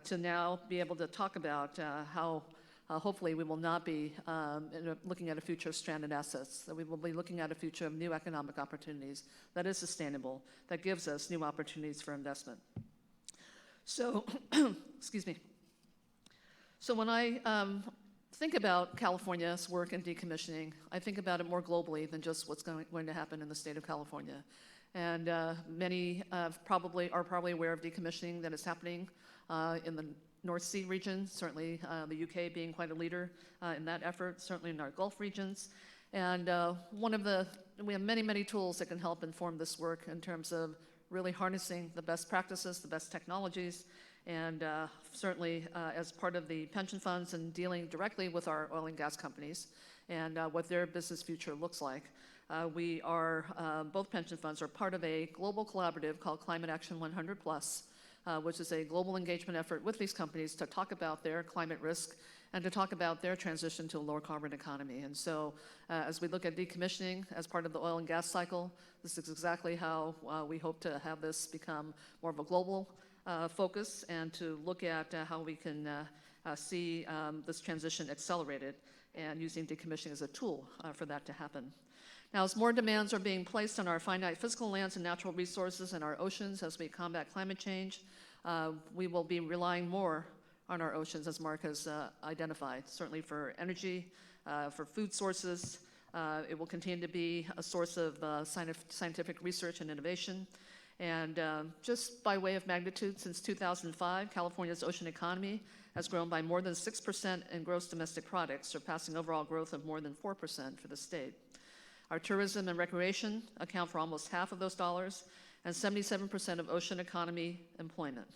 Speaker 3: To now be able to talk about how hopefully we will not be looking at a future of stranded assets, that we will be looking at a future of new economic opportunities that is sustainable, that gives us new opportunities for investment. So, excuse me. So when I think about California's work in decommissioning, I think about it more globally than just what's going to happen in the state of California. And many are probably aware of decommissioning that is happening in the North Sea region, certainly the UK being quite a leader in that effort, certainly in our Gulf regions. And we have many, many tools that can help inform this work in terms of really harnessing the best practices, the best technologies, and certainly as part of the pension funds and dealing directly with our oil and gas companies and what their business future looks like. We are, both pension funds are part of a global collaborative called Climate Action 100 Plus, which is a global engagement effort with these companies to talk about their climate risk and to talk about their transition to a lower carbon economy. And so as we look at decommissioning as part of the oil and gas cycle, this is exactly how we hope to have this become more of a global focus and to look at how we can see this transition accelerated and using decommissioning as a tool for that to happen. Now, as more demands are being placed on our finite physical lands and natural resources and our oceans as we combat climate change, we will be relying more on our oceans, as Mark has identified, certainly for energy, for food sources. It will continue to be a source of scientific research and innovation. And just by way of magnitude, since 2005, California's ocean economy has grown by more than 6% in gross domestic product, surpassing overall growth of more than 4% for the state. Our tourism and recreation account for almost half of those dollars and 77% of ocean economy employment.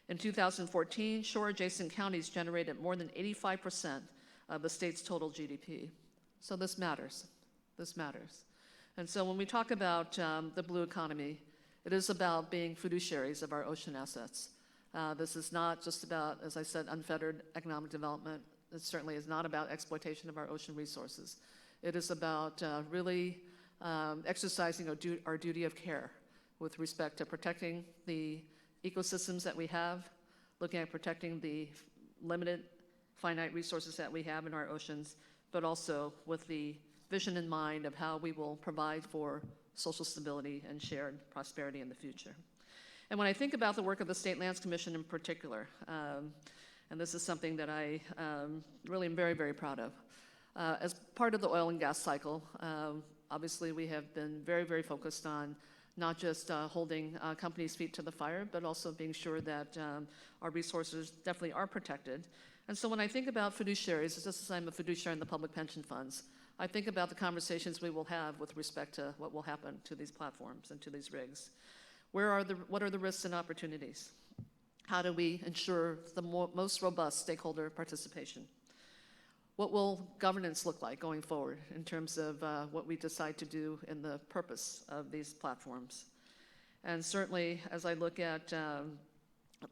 Speaker 3: In 2014, shore-adjacent counties generated more than 85% of the state's total GDP. So this matters. This matters. And so when we talk about the blue economy, it is about being fiduciaries of our ocean assets. This is not just about, as I said, unfettered economic development. It certainly is not about exploitation of our ocean resources. It is about really exercising our duty of care with respect to protecting the ecosystems that we have, looking at protecting the limited, finite resources that we have in our oceans, but also with the vision in mind of how we will provide for social stability and shared prosperity in the future. And when I think about the work of the State Lands Commission in particular, and this is something that I really am very, very proud of, as part of the oil and gas cycle, obviously we have been very, very focused on not just holding companies' feet to the fire, but also being sure that our resources definitely are protected. And so when I think about fiduciaries, just as I'm a fiduciary in the public pension funds, I think about the conversations we will have with respect to what will happen to these platforms and to these rigs. What are the risks and opportunities? How do we ensure the most robust stakeholder participation? What will governance look like going forward in terms of what we decide to do in the purpose of these platforms? And certainly, as I look at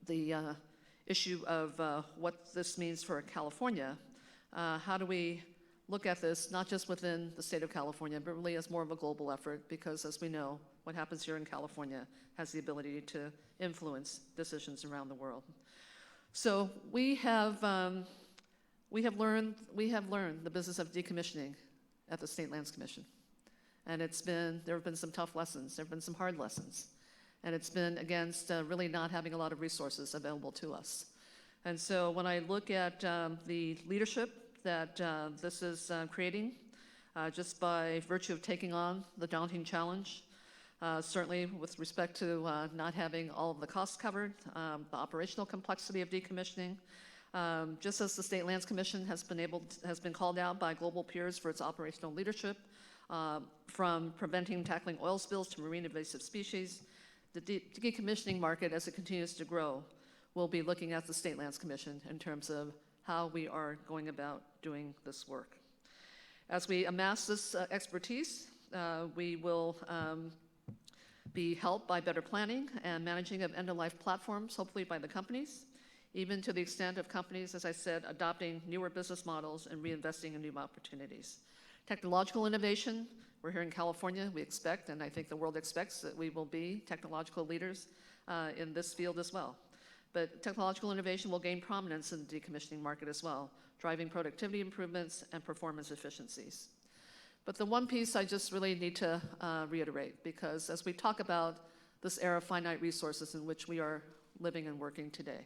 Speaker 3: the issue of what this means for California, how do we look at this not just within the state of California, but really as more of a global effort? Because as we know, what happens here in California has the ability to influence decisions around the world. So we have learned the business of decommissioning at the State Lands Commission. And there have been some tough lessons, there have been some hard lessons. And it's been against really not having a lot of resources available to us. And so when I look at the leadership that this is creating, just by virtue of taking on the daunting challenge, certainly with respect to not having all of the costs covered, the operational complexity of decommissioning, just as the State Lands Commission has been called out by global peers for its operational leadership, from preventing and tackling oil spills to marine invasive species, the decommissioning market, as it continues to grow, will be looking at the State Lands Commission in terms of how we are going about doing this work. As we amass this expertise, we will be helped by better planning and managing of end-of-life platforms, hopefully by the companies, even to the extent of companies, as I said, adopting newer business models and reinvesting in new opportunities. Technological innovation, we're here in California, we expect, and I think the world expects, that we will be technological leaders in this field as well. But technological innovation will gain prominence in the decommissioning market as well, driving productivity improvements and performance efficiencies. But the one piece I just really need to reiterate, because as we talk about this era of finite resources in which we are living and working today,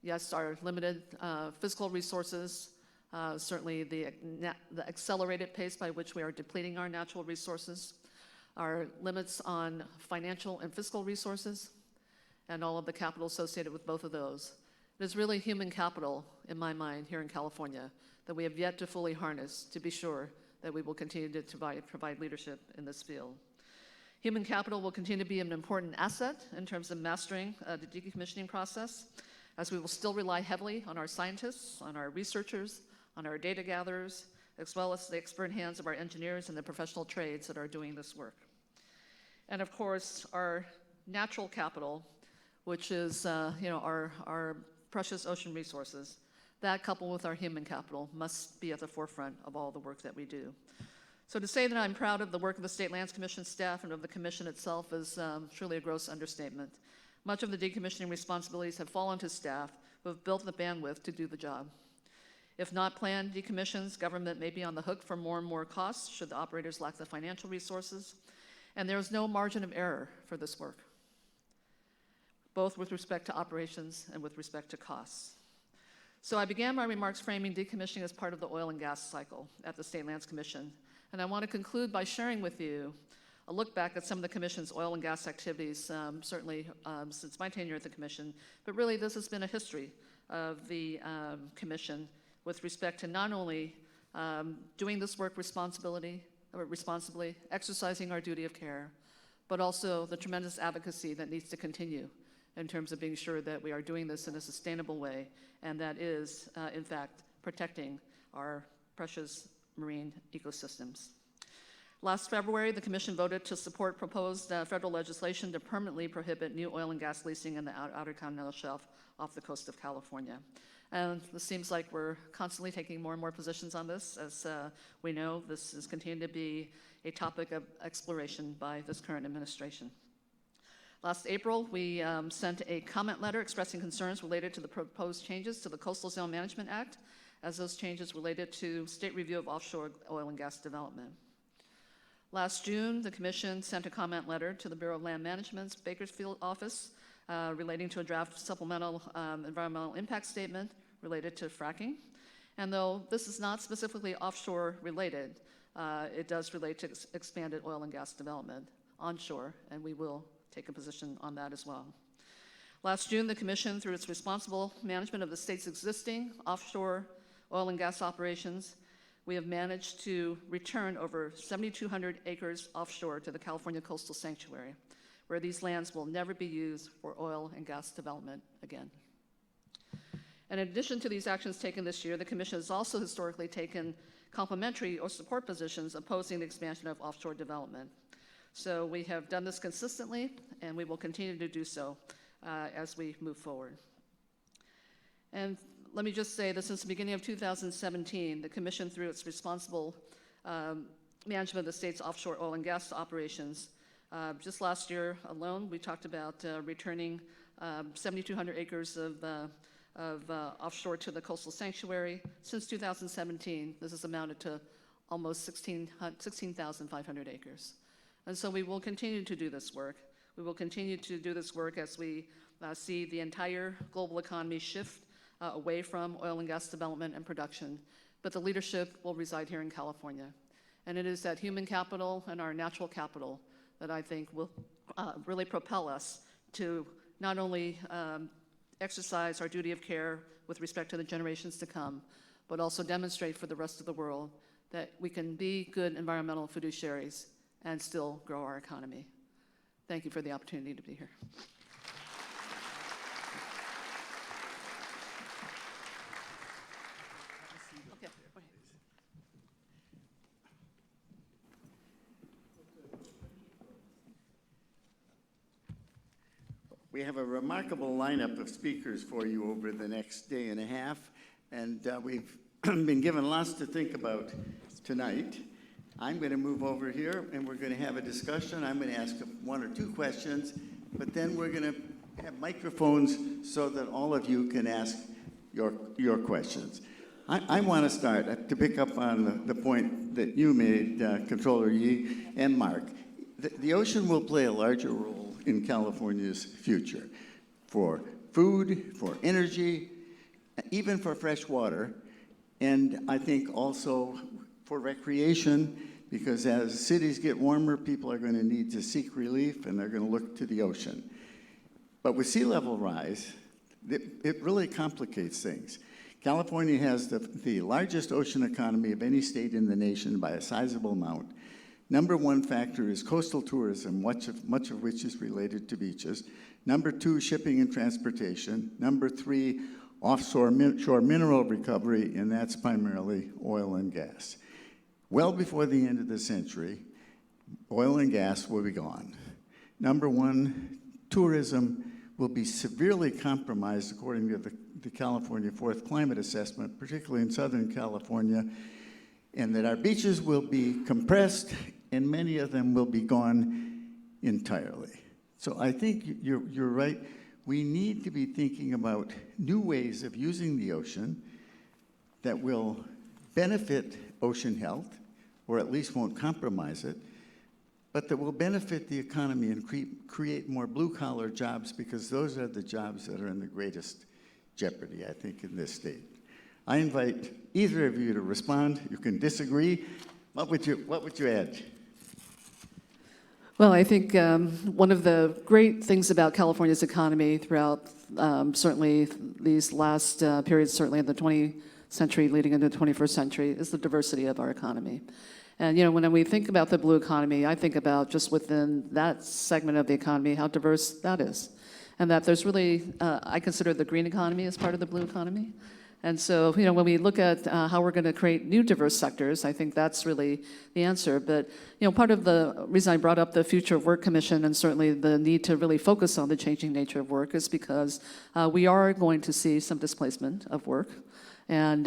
Speaker 3: yes, our limited physical resources, certainly the accelerated pace by which we are depleting our natural resources, our limits on financial and fiscal resources, and all of the capital associated with both of those. It is really human capital, in my mind, here in California, that we have yet to fully harness to be sure that we will continue to provide leadership in this field. Human capital will continue to be an important asset in terms of mastering the decommissioning process, as we will still rely heavily on our scientists, on our researchers, on our data gatherers, as well as the expert hands of our engineers and the professional trades that are doing this work. And of course, our natural capital, which is our precious ocean resources, that coupled with our human capital must be at the forefront of all the work that we do. So to say that I'm proud of the work of the State Lands Commission staff and of the Commission itself is truly a gross understatement. Much of the decommissioning responsibilities have fallen to staff who have built the bandwidth to do the job. If not planned decommissions, government may be on the hook for more and more costs should the operators lack the financial resources, and there is no margin of error for this work, both with respect to operations and with respect to costs. So I began my remarks framing decommissioning as part of the oil and gas cycle at the State Lands Commission. And I want to conclude by sharing with you a look back at some of the Commission's oil and gas activities, certainly since my tenure at the Commission. But really, this has been a history of the Commission with respect to not only doing this work responsibly, exercising our duty of care, but also the tremendous advocacy that needs to continue in terms of being sure that we are doing this in a sustainable way, and that is, in fact, protecting our precious marine ecosystems. Last February, the Commission voted to support proposed federal legislation to permanently prohibit new oil and gas leasing in the Outer Continental Shelf off the coast of California. And it seems like we're constantly taking more and more positions on this. As we know, this is continuing to be a topic of exploration by this current administration. Last April, we sent a comment letter expressing concerns related to the proposed changes to the Coastal Zone Management Act, as those changes related to state review of offshore oil and gas development. Last June, the Commission sent a comment letter to the Bureau of Land Management's Bakersfield office relating to a draft supplemental environmental impact statement related to fracking. And though this is not specifically offshore related, it does relate to expanded oil and gas development onshore, and we will take a position on that as well. Last June, the Commission, through its responsible management of the state's existing offshore oil and gas operations, we have managed to return over 7,200 acres offshore to the California Coastal Sanctuary, where these lands will never be used for oil and gas development again. And in addition to these actions taken this year, the Commission has also historically taken complementary or support positions opposing the expansion of offshore development. So we have done this consistently, and we will continue to do so as we move forward. And let me just say that since the beginning of 2017, the Commission, through its responsible management of the state's offshore oil and gas operations, just last year alone, we talked about returning 7,200 acres of offshore to the coastal sanctuary. Since 2017, this has amounted to almost 16,500 acres. And so we will continue to do this work. We will continue to do this work as we see the entire global economy shift away from oil and gas development and production, but the leadership will reside here in California. And it is that human capital and our natural capital that I think will really propel us to not only exercise our duty of care with respect to the generations to come, but also demonstrate for the rest of the world that we can be good environmental fiduciaries and still grow our economy. Thank you for the opportunity to be here.
Speaker 1: We have a remarkable lineup of speakers for you over the next day and a half, and we've been given lots to think about tonight. I'm going to move over here, and we're going to have a discussion. I'm going to ask one or two questions, but then we're going to have microphones so that all of you can ask your questions. I want to start to pick up on the point that you made, Controller Yee and Mark. The ocean will play a larger role in California's future for food, for energy, even for fresh water, and I think also for recreation, because as cities get warmer, people are going to need to seek relief and they're going to look to the ocean. But with sea level rise, it really complicates things. California has the largest ocean economy of any state in the nation by a sizable amount. Number one factor is coastal tourism, much of which is related to beaches. Number two, shipping and transportation. Number three, offshore shore mineral recovery, and that's primarily oil and gas. Well before the end of the century, oil and gas will be gone. Number one, tourism will be severely compromised according to the California Fourth Climate Assessment, particularly in Southern California, and that our beaches will be compressed and many of them will be gone entirely. So I think you're right. We need to be thinking about new ways of using the ocean that will benefit ocean health, or at least won't compromise it, but that will benefit the economy and create more blue-collar jobs, because those are the jobs that are in the greatest jeopardy, I think, in this state. I invite either of you to respond. You can disagree. What would you add?
Speaker 3: Well, I think one of the great things about California's economy throughout certainly these last periods, certainly in the 20th century leading into the 21st century, is the diversity of our economy. And when we think about the blue economy, I think about just within that segment of the economy, how diverse that is. And that there's really, I consider the green economy as part of the blue economy. And so, when we look at how we're going to create new diverse sectors, I think that's really the answer. But, part of the reason I brought up the Future of Work Commission and certainly the need to really focus on the changing nature of work is because we are going to see some displacement of work. And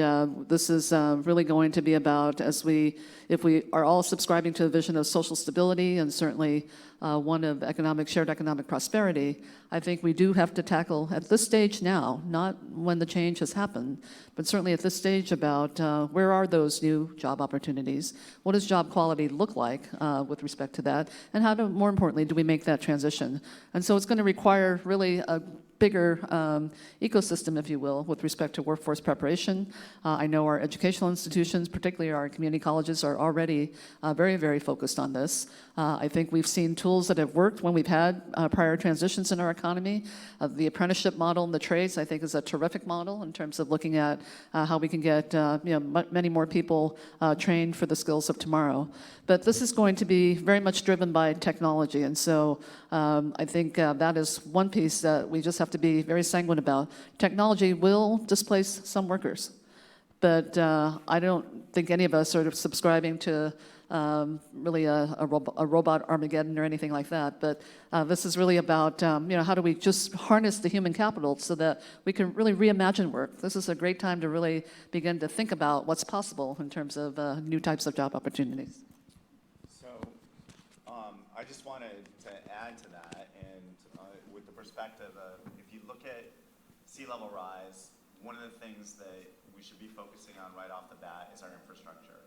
Speaker 3: this is really going to be about, if we are all subscribing to the vision of social stability and certainly one of shared economic prosperity, I think we do have to tackle at this stage now, not when the change has happened, but certainly at this stage about where are those new job opportunities? What does job quality look like with respect to that? And more importantly, do we make that transition? And so it's going to require really a bigger ecosystem, if you will, with respect to workforce preparation. I know our educational institutions, particularly our community colleges, are already very, very focused on this. I think we've seen tools that have worked when we've had prior transitions in our economy. The apprenticeship model in the trades, I think, is a terrific model in terms of looking at how we can get many more people trained for the skills of tomorrow. But this is going to be very much driven by technology, and so I think that is one piece that we just have to be very sanguine about. Technology will displace some workers, but I don't think any of us are subscribing to really a robot Armageddon or anything like that. But this is really about how do we just harness the human capital so that we can really reimagine work. This is a great time to really begin to think about what's possible in terms of new types of job opportunities.
Speaker 2: So I just wanted to add to that, and with the perspective of, if you look at sea level rise, one of the things that we should be focusing on right off the bat is our infrastructure.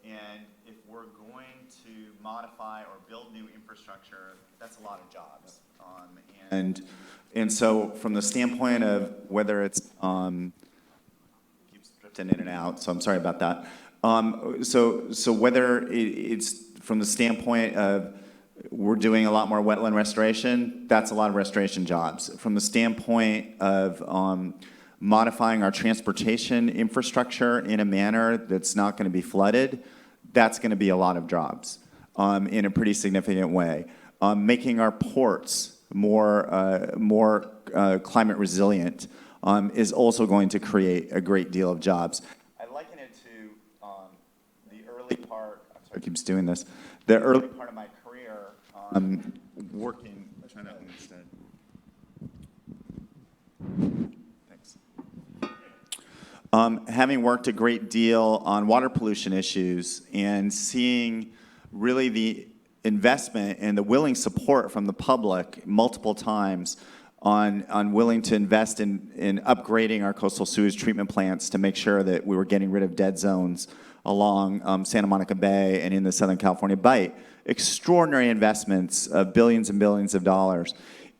Speaker 2: And if we're going to modify or build new infrastructure, that's a lot of jobs. And so from the standpoint of whether it's keeps drifting in and out, so I'm sorry about that. So whether it's from the standpoint of we're doing a lot more wetland restoration, that's a lot of restoration jobs. From the standpoint of modifying our transportation infrastructure in a manner that's not going to be flooded, that's going to be a lot of jobs in a pretty significant way. Making our ports more climate resilient is also going to create a great deal of jobs. I liken it to the early part, I'm sorry, I keep doing this, the early part of my career working, trying that one instead. Having worked a great deal on water pollution issues and seeing really the investment and the willing support from the public multiple times on willing to invest in upgrading our coastal sewage treatment plants to make sure that we were getting rid of dead zones along Santa Monica Bay and in the Southern California Bight. Extraordinary investments of billions and billions of dollars.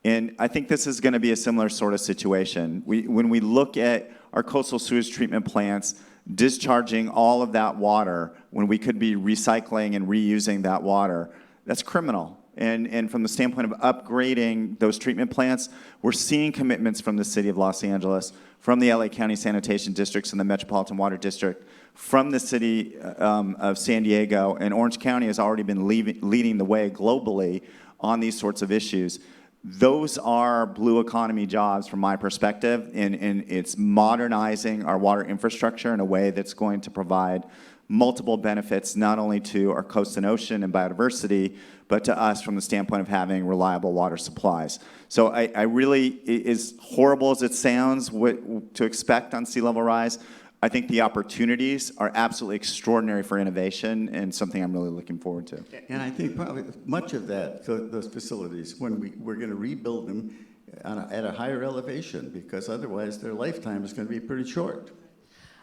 Speaker 2: And I think this is going to be a similar sort of situation. When we look at our coastal sewage treatment plants discharging all of that water when we could be recycling and reusing that water, that's criminal. And from the standpoint of upgrading those treatment plants, we're seeing commitments from the City of Los Angeles, from the LA County Sanitation Districts and the Metropolitan Water District from the city of San Diego, and Orange County has already been leading the way globally on these sorts of issues. Those are blue economy jobs from my perspective, and it's modernizing our water infrastructure in a way that's going to provide multiple benefits, not only to our coast and ocean and biodiversity, but to us from the standpoint of having reliable water supplies. So I really, as horrible as it sounds to expect on sea level rise, I think the opportunities are absolutely extraordinary for innovation and something I'm really looking forward to.
Speaker 1: And I think probably much of that, those facilities, when we're going to rebuild them at a higher elevation, because otherwise their lifetime is going to be pretty short.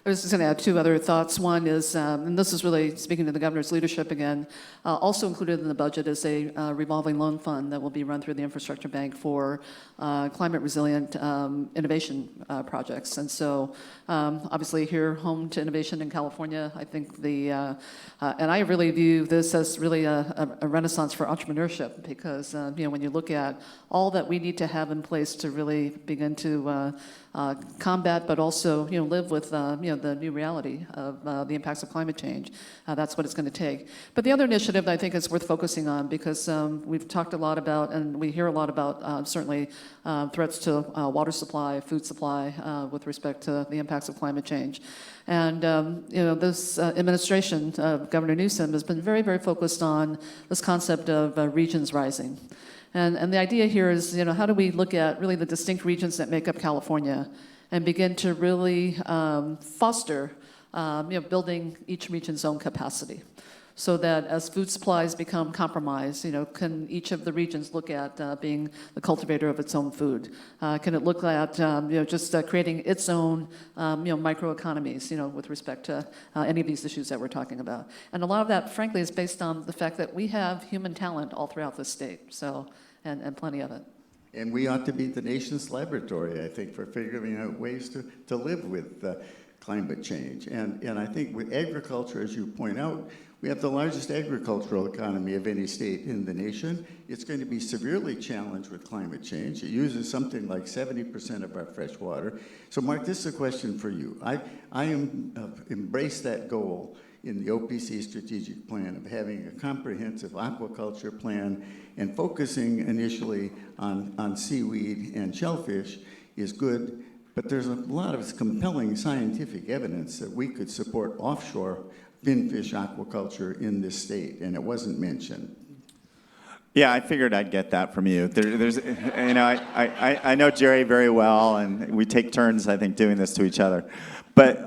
Speaker 3: I was just going to add two other thoughts. One is, and this is really speaking to the governor's leadership again, also included in the budget is a revolving loan fund that will be run through the infrastructure bank for climate resilient innovation projects. And so obviously here, home to innovation in California, I think and I really view this as really a renaissance for entrepreneurship, because when you look at all that we need to have in place to really begin to combat, but also live with the new reality of the impacts of climate change. That's what it's going to take. But the other initiative that I think is worth focusing on, because we've talked a lot about, and we hear a lot about certainly threats to water supply, food supply, with respect to the impacts of climate change. And this administration, Governor Newsom, has been very, very focused on this concept of regions rising. And the idea here is, how do we look at really the distinct regions that make up California and begin to really foster, building each region's own capacity, so that as food supplies become compromised, can each of the regions look at being the cultivator of its own food? Can it look at, just creating its own, microeconomies, with respect to any of these issues that we're talking about? And a lot of that, frankly, is based on the fact that we have human talent all throughout the state, and plenty of it.
Speaker 1: And we ought to be the nation's laboratory, I think, for figuring out ways to live with climate change. And I think with agriculture, as you point out, we have the largest agricultural economy of any state in the nation. It's going to be severely challenged with climate change. It uses something like 70% of our fresh water. So Mark, this is a question for you. I embrace that goal in the OPC strategic plan of having a comprehensive aquaculture plan and focusing initially on seaweed and shellfish is good, but there's a lot of compelling scientific evidence that we could support offshore finfish aquaculture in this state, and it wasn't mentioned.
Speaker 2: Yeah, I figured I'd get that from you. I know Jerry very well, and we take turns, I think, doing this to each other. But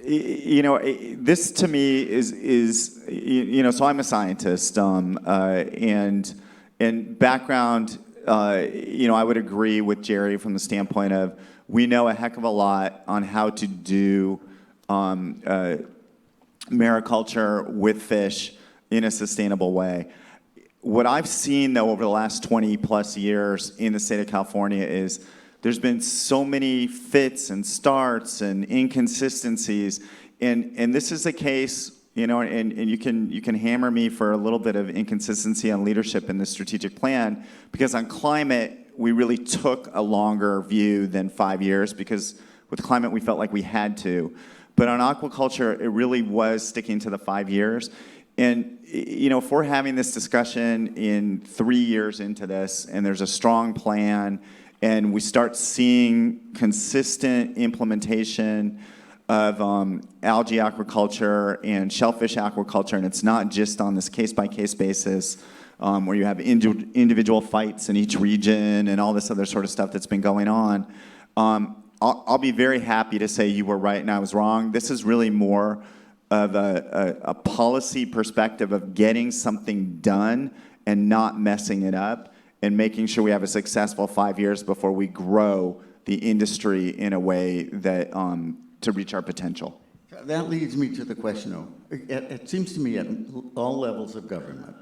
Speaker 2: this to me is so I'm a scientist, and background, I would agree with Jerry from the standpoint of we know a heck of a lot on how to do mariculture with fish in a sustainable way. What I've seen, though, over the last 20 plus years in the state of California is there's been so many fits and starts and inconsistencies, and this is a case, and you can hammer me for a little bit of inconsistency on leadership in the strategic plan, because on climate, we really took a longer view than 5 years, because with climate, we felt like we had to. But on aquaculture, it really was sticking to the 5 years. And, if we're having this discussion in 3 years into this, and there's a strong plan, and we start seeing consistent implementation of algae aquaculture and shellfish aquaculture, and it's not just on this case-by-case basis, where you have individual fights in each region and all this other sort of stuff that's been going on, I'll be very happy to say you were right and I was wrong. This is really more of a policy perspective of getting something done and not messing it up, and making sure we have a successful 5 years before we grow the industry in a way that to reach our potential.
Speaker 1: That leads me to the question, though. It seems to me at all levels of government,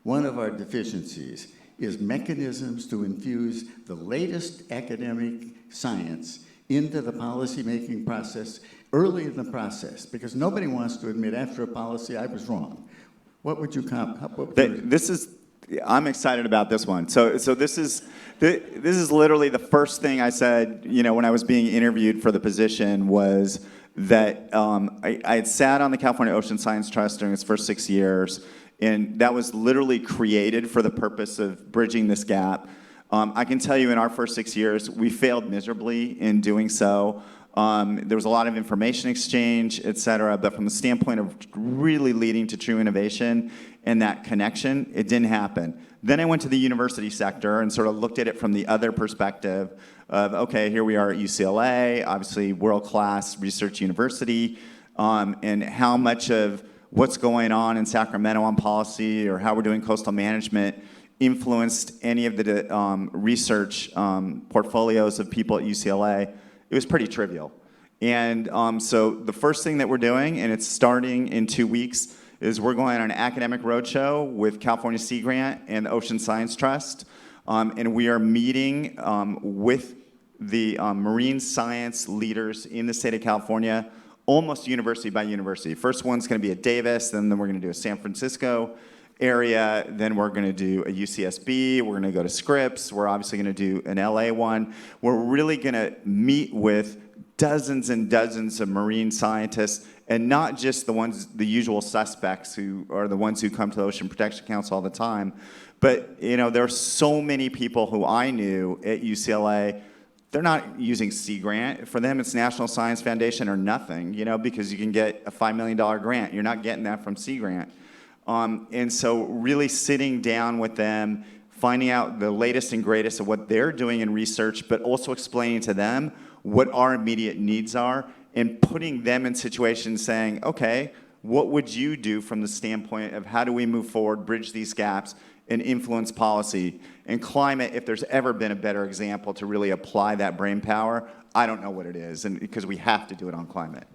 Speaker 1: one of our deficiencies is mechanisms to infuse the latest academic science into the policymaking process early in the process, because nobody wants to admit after a policy I was wrong. What would you
Speaker 2: I'm excited about this one. So this is literally the first thing I said, when I was being interviewed for the position was, that I had sat on the California Ocean Science Trust during its first 6 years, and that was literally created for the purpose of bridging this gap. I can tell you in our first 6 years, we failed miserably in doing so. There was a lot of information exchange, et cetera, but from the standpoint of really leading to true innovation and that connection, it didn't happen. Then I went to the university sector and sort of looked at it from the other perspective of, okay, here we are at UCLA, obviously world-class research university, and how much of what's going on in Sacramento on policy or how we're doing coastal management influenced any of the research portfolios of people at UCLA. It was pretty trivial. And so the first thing that we're doing, and it's starting in 2 weeks, is we're going on an academic roadshow with California Sea Grant and the Ocean Science Trust. And we are meeting with the marine science leaders in the state of California, almost university by university. First one's going to be at Davis, then we're going to do a San Francisco area, then we're going to do a UCSB, we're going to go to Scripps, we're obviously going to do an LA one. We're really going to meet with dozens and dozens of marine scientists, and not just the usual suspects who are the ones who come to the Ocean Protection Council all the time, but there are so many people who I knew at UCLA. They're not using Sea Grant. For them, it's National Science Foundation or nothing, because you can get a $5 million grant. You're not getting that from Sea Grant. And so really sitting down with them, finding out the latest and greatest of what they're doing in research, but also explaining to them what our immediate needs are, and putting them in situations saying, okay, what would you do from the standpoint of how do we move forward, bridge these gaps, and influence policy? And climate, if there's ever been a better example to really apply that brain power, I don't know what it is, and because we have to do it on climate.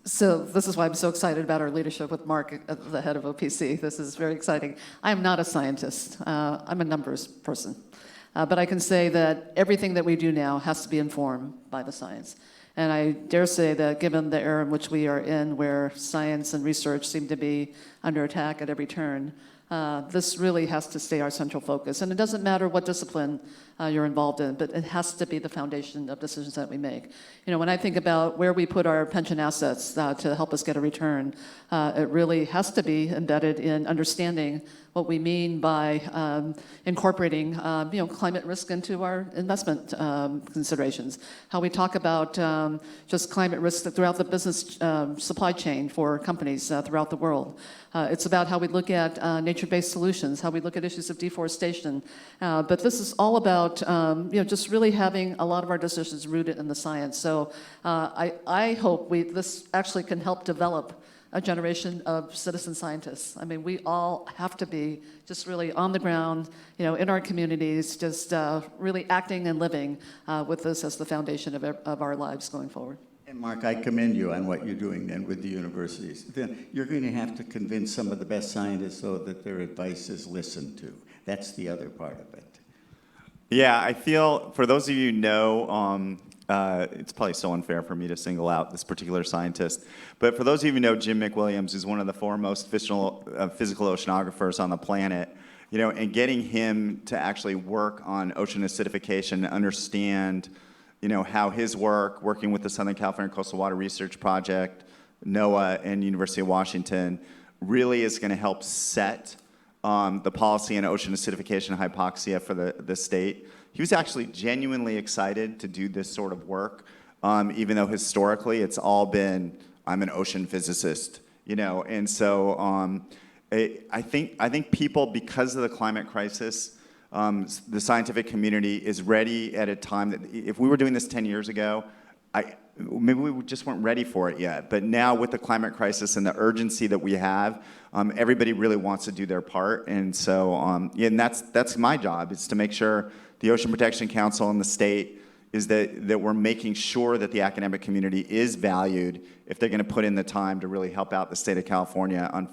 Speaker 3: So this is why I'm so excited about our leadership with Mark, the head of OPC. This is very exciting. I am not a scientist. I'm a numbers person. But I can say that everything that we do now has to be informed by the science. And I dare say that given the era in which we are in, where science and research seem to be under attack at every turn, this really has to stay our central focus. And it doesn't matter what discipline you're involved in, but it has to be the foundation of decisions that we make. When I think about where we put our pension assets to help us get a return, it really has to be embedded in understanding what we mean by incorporating climate risk into our investment considerations. How we talk about just climate risk throughout the business supply chain for companies throughout the world. It's about how we look at nature-based solutions, how we look at issues of deforestation. But this is all about just really having a lot of our decisions rooted in the science. So I hope this actually can help develop a generation of citizen scientists. I mean, we all have to be just really on the ground, in our communities, just really acting and living with this as the foundation of our lives going forward.
Speaker 1: And Mark, I commend you on what you're doing then with the universities. Then you're going to have to convince some of the best scientists, though, that their advice is listened to. That's the other part of it.
Speaker 2: Yeah, I feel, for those of you who know, it's probably so unfair for me to single out this particular scientist, but for those of you who know Jim McWilliams, who's one of the foremost physical oceanographers on the planet, and getting him to actually work on ocean acidification, understand, how his work, working with the Southern California Coastal Water Research Project, NOAA, and University of Washington, really is going to help set the policy in ocean acidification and hypoxia for the state. He was actually genuinely excited to do this sort of work, even though historically it's all been, I'm an ocean physicist, and so I think people, because of the climate crisis, the scientific community is ready at a time that if we were doing this 10 years ago, maybe we just weren't ready for it yet. But now with the climate crisis and the urgency that we have, everybody really wants to do their part. And so, yeah, and that's my job, is to make sure the Ocean Protection Council and the state is that we're making sure that the academic community is valued if they're going to put in the time to really help out the state of California on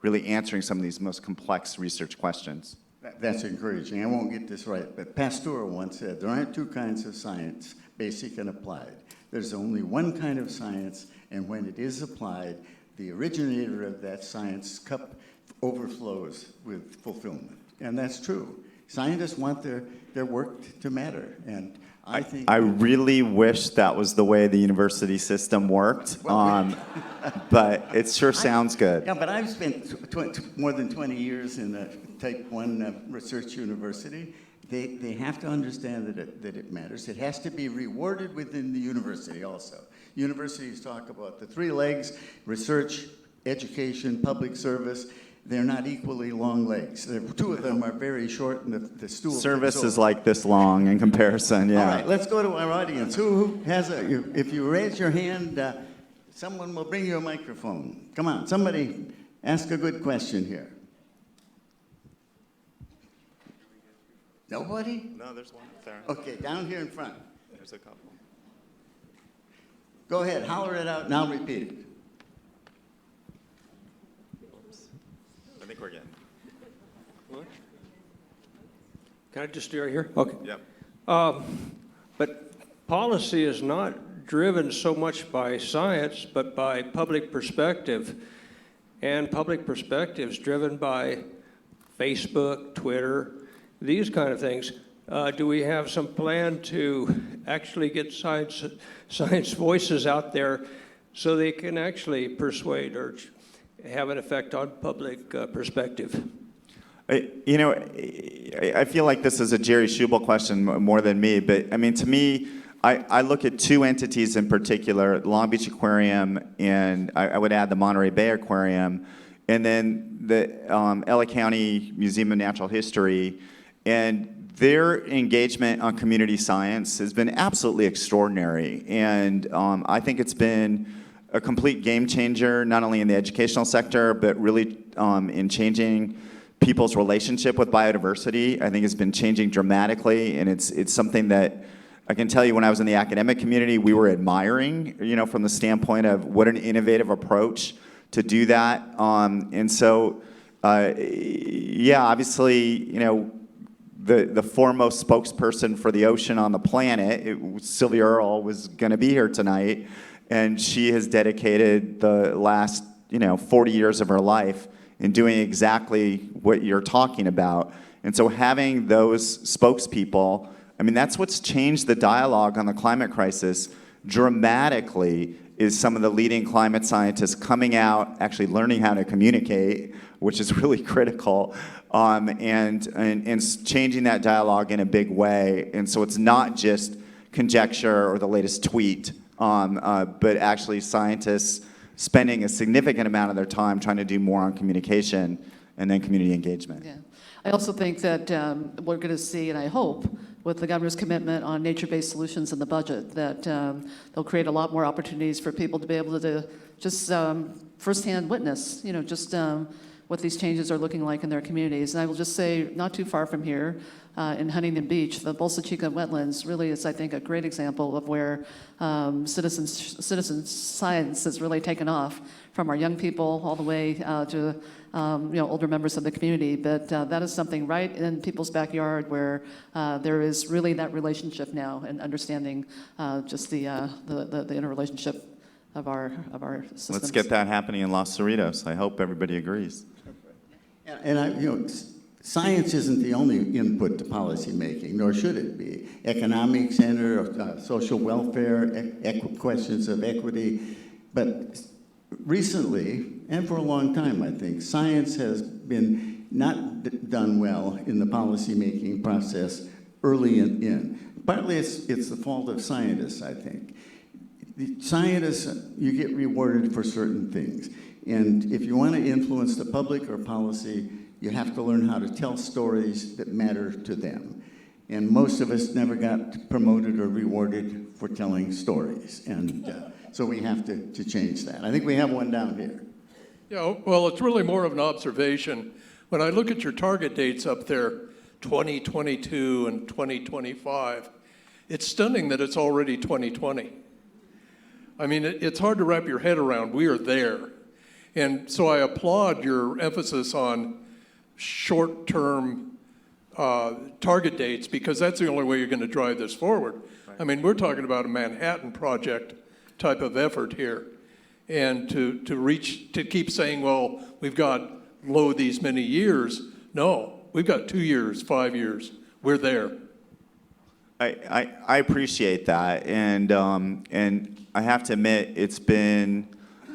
Speaker 2: really answering some of these most complex research questions.
Speaker 1: That's encouraging. I won't get this right, but Pasteur once said, there aren't two kinds of science, basic and applied. There's only one kind of science, and when it is applied, the originator of that science cup overflows with fulfillment. And that's true. Scientists want their work to matter, and I think...
Speaker 2: I really wish that was the way the university system worked, but it sure sounds good.
Speaker 1: Yeah, but I've spent more than 20 years in a Type 1 research university. They have to understand that it matters. It has to be rewarded within the university also. Universities talk about the 3 legs: research, education, public service. They're not equally long legs. 2 of them are very short, and the stool...
Speaker 2: Service is like this long in comparison, yeah.
Speaker 1: All right, let's go to our audience. Who has if you raise your hand, someone will bring you a microphone. Come on, somebody ask a good question here. Nobody?
Speaker 2: No, there's one up there.
Speaker 1: Okay, down here in front.
Speaker 2: There's a couple.
Speaker 1: Go ahead, holler it out, and I'll repeat it.
Speaker 2: I think we're getting.
Speaker 4: Can I just do it here? Okay.
Speaker 2: Yep.
Speaker 4: But policy is not driven so much by science, but by public perspective. And public perspective is driven by Facebook, Twitter, these kind of things. Do we have some plan to actually get science voices out there so they can actually persuade or have an effect on public perspective?
Speaker 2: You know, I feel like this is a Jerry Schubel question more than me, but I mean, to me, I look at 2 entities in particular, Long Beach Aquarium, and I would add the Monterey Bay Aquarium, and then the LA County Museum of Natural History, and their engagement on community science has been absolutely extraordinary, and I think it's been a complete game changer, not only in the educational sector, but really in changing people's relationship with biodiversity. I think it's been changing dramatically, and it's something that I can tell you when I was in the academic community, we were admiring, you know, from the standpoint of what an innovative approach to do that. And so, yeah, obviously, you know, the foremost spokesperson for the ocean on the planet, Sylvia Earle, was going to be here tonight, and she has dedicated the last, 40 years of her life in doing exactly what you're talking about. And so having those spokespeople, I mean, that's what's changed the dialogue on the climate crisis dramatically, is some of the leading climate scientists coming out, actually learning how to communicate, which is really critical, and changing that dialogue in a big way. And so it's not just conjecture or the latest tweet, but actually scientists spending a significant amount of their time trying to do more on communication and then community engagement.
Speaker 3: Yeah. I also think that we're going to see, and I hope, with the governor's commitment on nature-based solutions in the budget, that they'll create a lot more opportunities for people to be able to just firsthand witness, just what these changes are looking like in their communities. And I will just say, not too far from here, in Huntington Beach, the Bolsa Chica wetlands really is, I think, a great example of where citizen science has really taken off, from our young people all the way to older members of the community. But that is something right in people's backyard where there is really that relationship now, and understanding just the interrelationship of our systems.
Speaker 2: Let's get that happening in Los Cerritos. I hope everybody agrees.
Speaker 1: And science isn't the only input to policy making, nor should it be. Economics enter, social welfare, questions of equity. But recently, and for a long time, I think, science has been not done well in the policy making process early in. Partly it's the fault of scientists, I think. The scientists, you get rewarded for certain things. And if you want to influence the public or policy, you have to learn how to tell stories that matter to them. And most of us never got promoted or rewarded for telling stories. And so we have to change that. I think we have one down here.
Speaker 5: Yeah, well, it's really more of an observation. When I look at your target dates up there, 2022 and 2025, it's stunning that it's already 2020. I mean, it's hard to wrap your head around. We are there. And so I applaud your emphasis on short-term target dates, because that's the only way you're going to drive this forward. Right. I mean, we're talking about a Manhattan Project type of effort here. And to keep saying, well, we've got low these many years, no. We've got 2 years, 5 years. We're there.
Speaker 2: I appreciate that, and I have to admit, it's been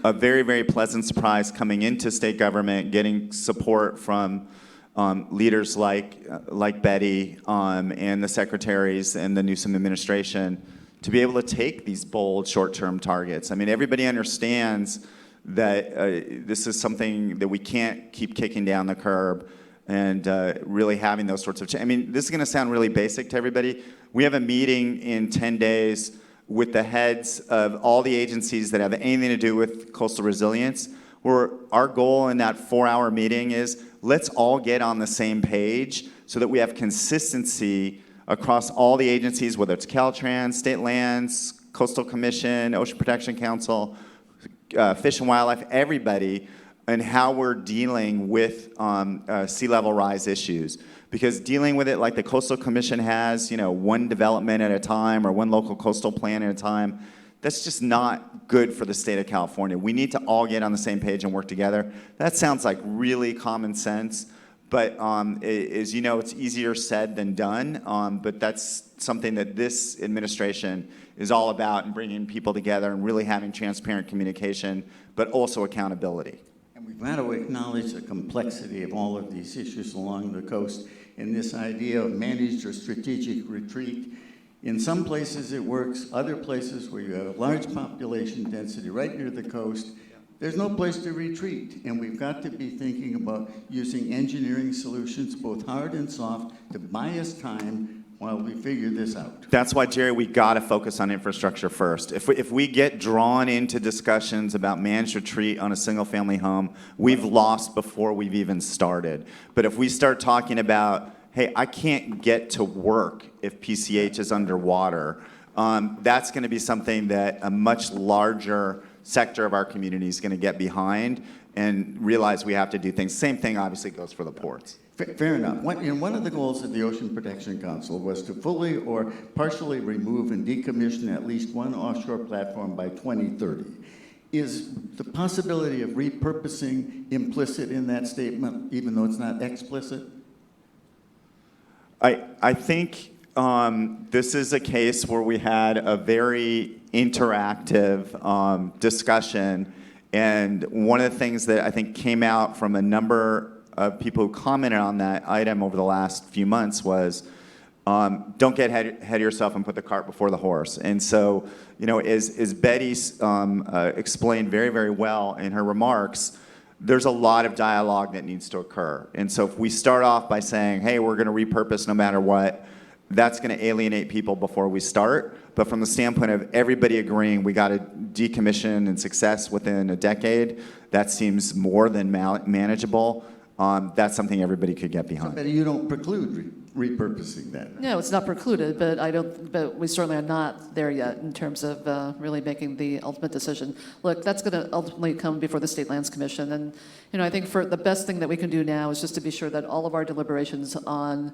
Speaker 2: a very, very pleasant surprise coming into state government, getting support from leaders like Betty and the secretaries and the Newsom administration to be able to take these bold short-term targets. I mean, everybody understands that this is something that we can't keep kicking down the curb, and really having those sorts of I mean, this is going to sound really basic to everybody. We have a meeting in 10 days with the heads of all the agencies that have anything to do with coastal resilience, where our goal in that 4-hour meeting is let's all get on the same page so that we have consistency across all the agencies, whether it's Caltrans, State Lands, Coastal Commission, Ocean Protection Council, Fish and Wildlife, everybody, and how we're dealing with sea level rise issues. Because dealing with it like the Coastal Commission has, you know, one development at a time or one local coastal plan at a time, that's just not good for the state of California. We need to all get on the same page and work together. That sounds like really common sense, but as you know, it's easier said than done, but that's something that this administration is all about, and bringing people together and really having transparent communication, but also accountability.
Speaker 1: And we've got to acknowledge the complexity of all of these issues along the coast, and this idea of managed or strategic retreat. In some places it works, other places where you have a large population density right near the coast, there's no place to retreat. And we've got to be thinking about using engineering solutions, both hard and soft, to buy us time while we figure this out.
Speaker 2: That's why, Jerry, we got to focus on infrastructure first. If we get drawn into discussions about managed retreat on a single-family home, we've lost before we've even started. But if we start talking about, hey, I can't get to work if PCH is underwater, that's going to be something that a much larger sector of our community is going to get behind and realize we have to do things. Same thing obviously goes for the ports.
Speaker 1: Fair enough. One of the goals of the Ocean Protection Council was to fully or partially remove and decommission at least one offshore platform by 2030. Is the possibility of repurposing implicit in that statement, even though it's not explicit?
Speaker 2: I think this is a case where we had a very interactive discussion, and one of the things that I think came out from a number of people who commented on that item over the last few months was, don't get ahead of yourself and put the cart before the horse. And so, you know, as Betty explained very, very well in her remarks, there's a lot of dialogue that needs to occur. And so if we start off by saying, hey, we're going to repurpose no matter what, that's going to alienate people before we start. But from the standpoint of everybody agreeing we got to decommission and success within a decade, that seems more than manageable. That's something everybody could get behind.
Speaker 1: So, Betty, you don't preclude repurposing that?
Speaker 3: No, it's not precluded, but but we certainly are not there yet in terms of really making the ultimate decision. Look, that's going to ultimately come before the State Lands Commission, and you know, I think for the best thing that we can do now is just to be sure that all of our deliberations on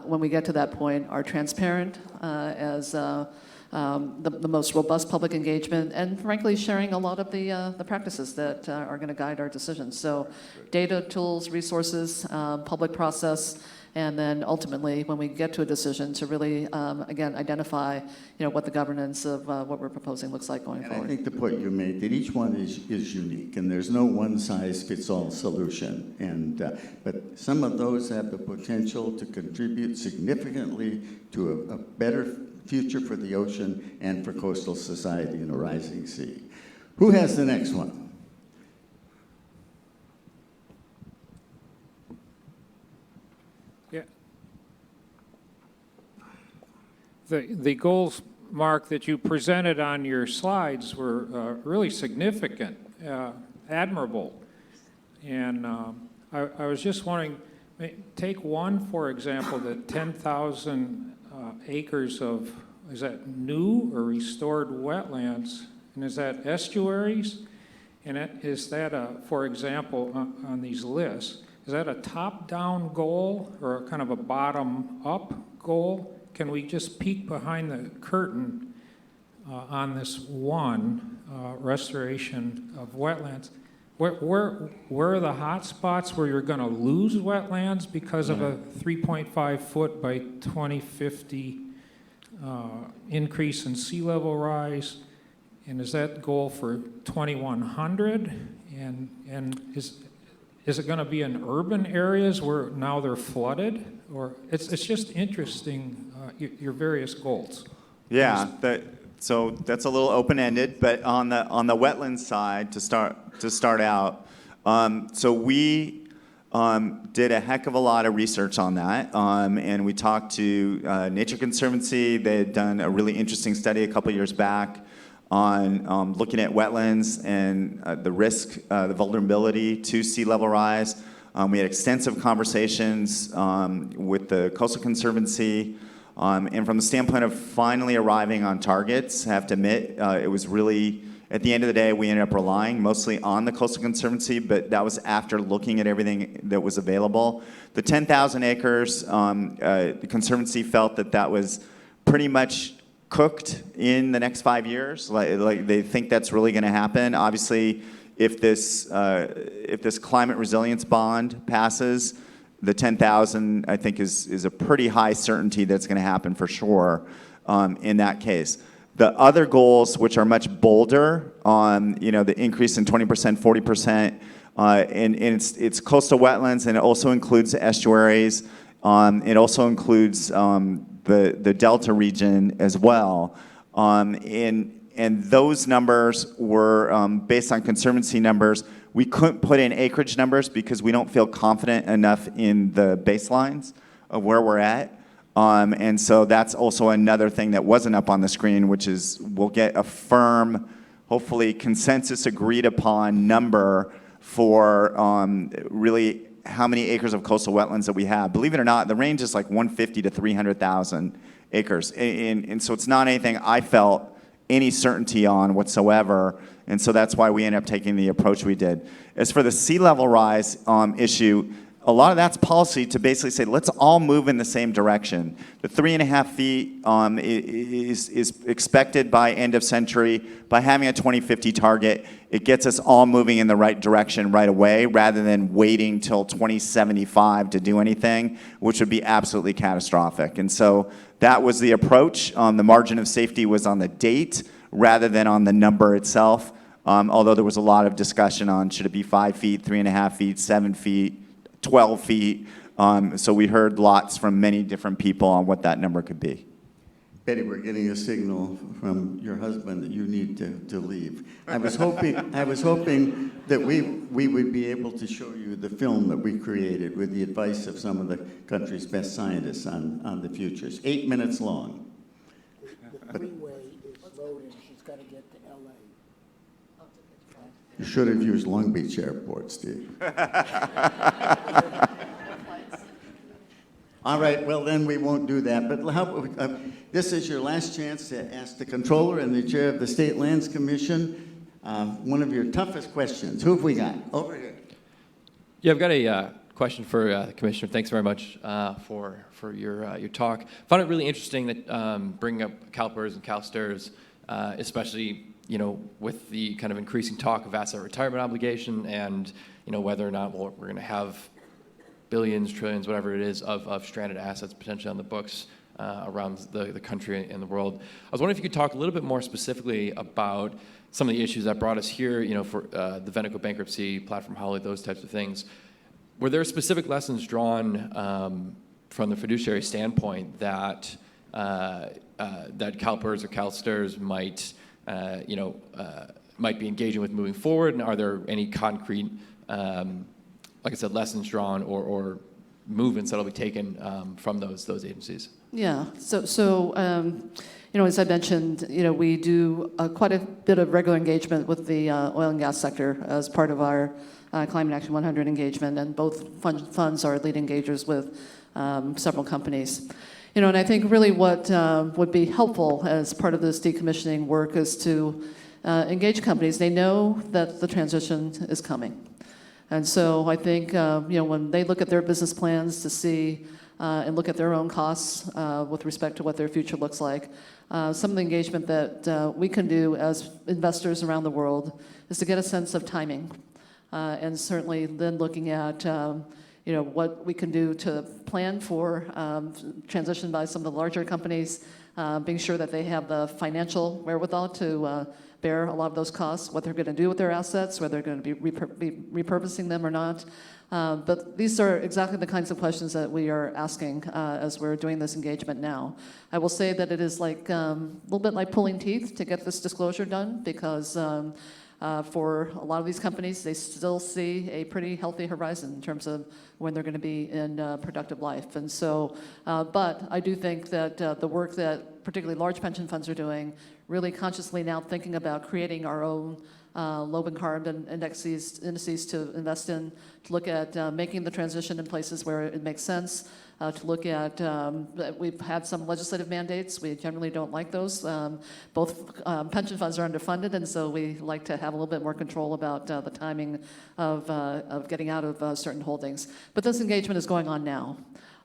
Speaker 3: when we get to that point are transparent as the most robust public engagement, and frankly sharing a lot of the practices that are going to guide our decisions. So data, tools, resources, public process, and then ultimately when we get to a decision to really, again, identify what the governance of what we're proposing looks like going forward.
Speaker 1: I think the point you made, that each one is unique, and there's no one-size-fits-all solution. And but some of those have the potential to contribute significantly to a better future for the ocean and for coastal society in a rising sea. Who has the next one?
Speaker 6: Yeah. The goals, Mark, that you presented on your slides were really significant, admirable. And I was just wondering, take one, for example, the 10,000 acres of, is that new or restored wetlands? And is that estuaries? And is that, for example, on these lists, is that a top-down goal or a kind of a bottom-up goal? Can we just peek behind the curtain on this one, restoration of wetlands? Where are the hot spots where you're going to lose wetlands because of a 3.5 foot by 2050 increase in sea level rise? And is that goal for 2100? And is it going to be in urban areas where now they're flooded? Or it's just interesting, your various goals.
Speaker 2: Yeah, so that's a little open-ended, but on the wetlands side, to start out, so we did a heck of a lot of research on that, and we talked to Nature Conservancy. They had done a really interesting study a couple years back on looking at wetlands and the risk, the vulnerability to sea level rise. We had extensive conversations with the Coastal Conservancy, and from the standpoint of finally arriving on targets, I have to admit, it was really, at the end of the day, we ended up relying mostly on the Coastal Conservancy, but that was after looking at everything that was available. The 10,000 acres, the Conservancy felt that was pretty much cooked in the next 5 years. Like they think that's really going to happen. Obviously, if this climate resilience bond passes, the 10,000 I think is a pretty high certainty that's going to happen for sure in that case. The other goals, which are much bolder, the increase in 20%, 40%, and it's coastal wetlands, and it also includes estuaries. It also includes the Delta region as well. And those numbers were based on Conservancy numbers. We couldn't put in acreage numbers because we don't feel confident enough in the baselines of where we're at. And so that's also another thing that wasn't up on the screen, which is we'll get a firm, hopefully consensus agreed upon number for really how many acres of coastal wetlands that we have. Believe it or not, the range is like 150 to 300,000 acres. And so it's not anything I felt any certainty on whatsoever, and so that's why we ended up taking the approach we did. As for the sea level rise issue, a lot of that's policy to basically say, let's all move in the same direction. The 3.5 feet is expected by end of century. By having a 2050 target, it gets us all moving in the right direction right away, rather than waiting till 2075 to do anything, which would be absolutely catastrophic. And so that was the approach. The margin of safety was on the date rather than on the number itself, although there was a lot of discussion on should it be 5 feet, 3.5 feet, 7 feet, 12 feet. So we heard lots from many different people on what that number could be.
Speaker 1: Betty, we're getting a signal from your husband that you need to leave. I was hoping that we would be able to show you the film that we created with the advice of some of the country's best scientists on the futures. 8 minutes long.
Speaker 7: The freeway is loaded. She's got to get to LA.
Speaker 1: You should have used Long Beach Airport, Steve. All right, well then we won't do that. But this is your last chance to ask the controller and the chair of the State Lands Commission one of your toughest questions. Who have we got? Over here.
Speaker 8: Yeah, I've got a question for the commissioner. Thanks very much for your talk. Found it really interesting that bringing up CalPERS and CalSTRS, especially with the kind of increasing talk of asset retirement obligation and whether or not we're going to have billions, trillions, whatever it is, of stranded assets potentially on the books around the country and the world. I was wondering if you could talk a little bit more specifically about some of the issues that brought us here, for the Veneco bankruptcy, Platform Holly, those types of things. Were there specific lessons drawn from the fiduciary standpoint that that CalPERS or CalSTRS might be engaging with moving forward? And are there any concrete, like I said, lessons drawn or movements that'll be taken from those agencies?
Speaker 3: Yeah, so as I mentioned, we do quite a bit of regular engagement with the oil and gas sector as part of our Climate Action 100 engagement, and both funds are lead engagers with several companies. And I think really what would be helpful as part of this decommissioning work is to engage companies. They know that the transition is coming. And so I think, when they look at their business plans to see and look at their own costs with respect to what their future looks like, some of the engagement that we can do as investors around the world is to get a sense of timing. and certainly then looking at what we can do to plan for transition by some of the larger companies, being sure that they have the financial wherewithal to bear a lot of those costs, what they're going to do with their assets, whether they're going to be repurposing them or not. But these are exactly the kinds of questions that we are asking as we're doing this engagement now. I will say that it is like a little bit like pulling teeth to get this disclosure done, because for a lot of these companies, they still see a pretty healthy horizon in terms of when they're going to be in productive life. And so, but I do think that the work that particularly large pension funds are doing, really consciously now thinking about creating our own low carbon indices to invest in, to look at making the transition in places where it makes sense, to look at, we've had some legislative mandates. We generally don't like those. Both pension funds are underfunded, and so we like to have a little bit more control about the timing of getting out of certain holdings. But this engagement is going on now.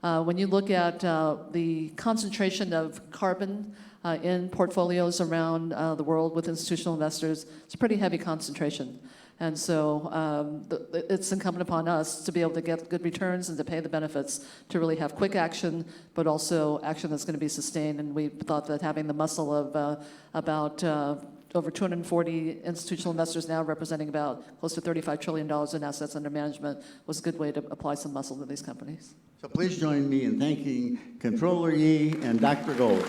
Speaker 3: When you look at the concentration of carbon in portfolios around the world with institutional investors, it's a pretty heavy concentration. And so it's incumbent upon us to be able to get good returns and to pay the benefits to really have quick action, but also action that's going to be sustained. And we thought that having the muscle of about over 240 institutional investors now representing about close to $35 trillion in assets under management was a good way to apply some muscle to these companies.
Speaker 1: So please join me in thanking Controller Yee and Dr. Gold.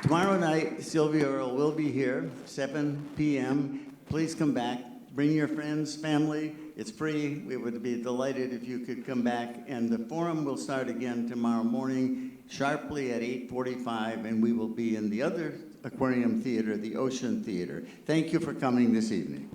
Speaker 1: Tomorrow night, Sylvia Earle will be here, 7 p.m. Please come back. Bring your friends, family. It's free. We would be delighted if you could come back. And the forum will start again tomorrow morning, sharply at 8:45, and we will be in the other Aquarium Theater, the Ocean Theater. Thank you for coming this evening.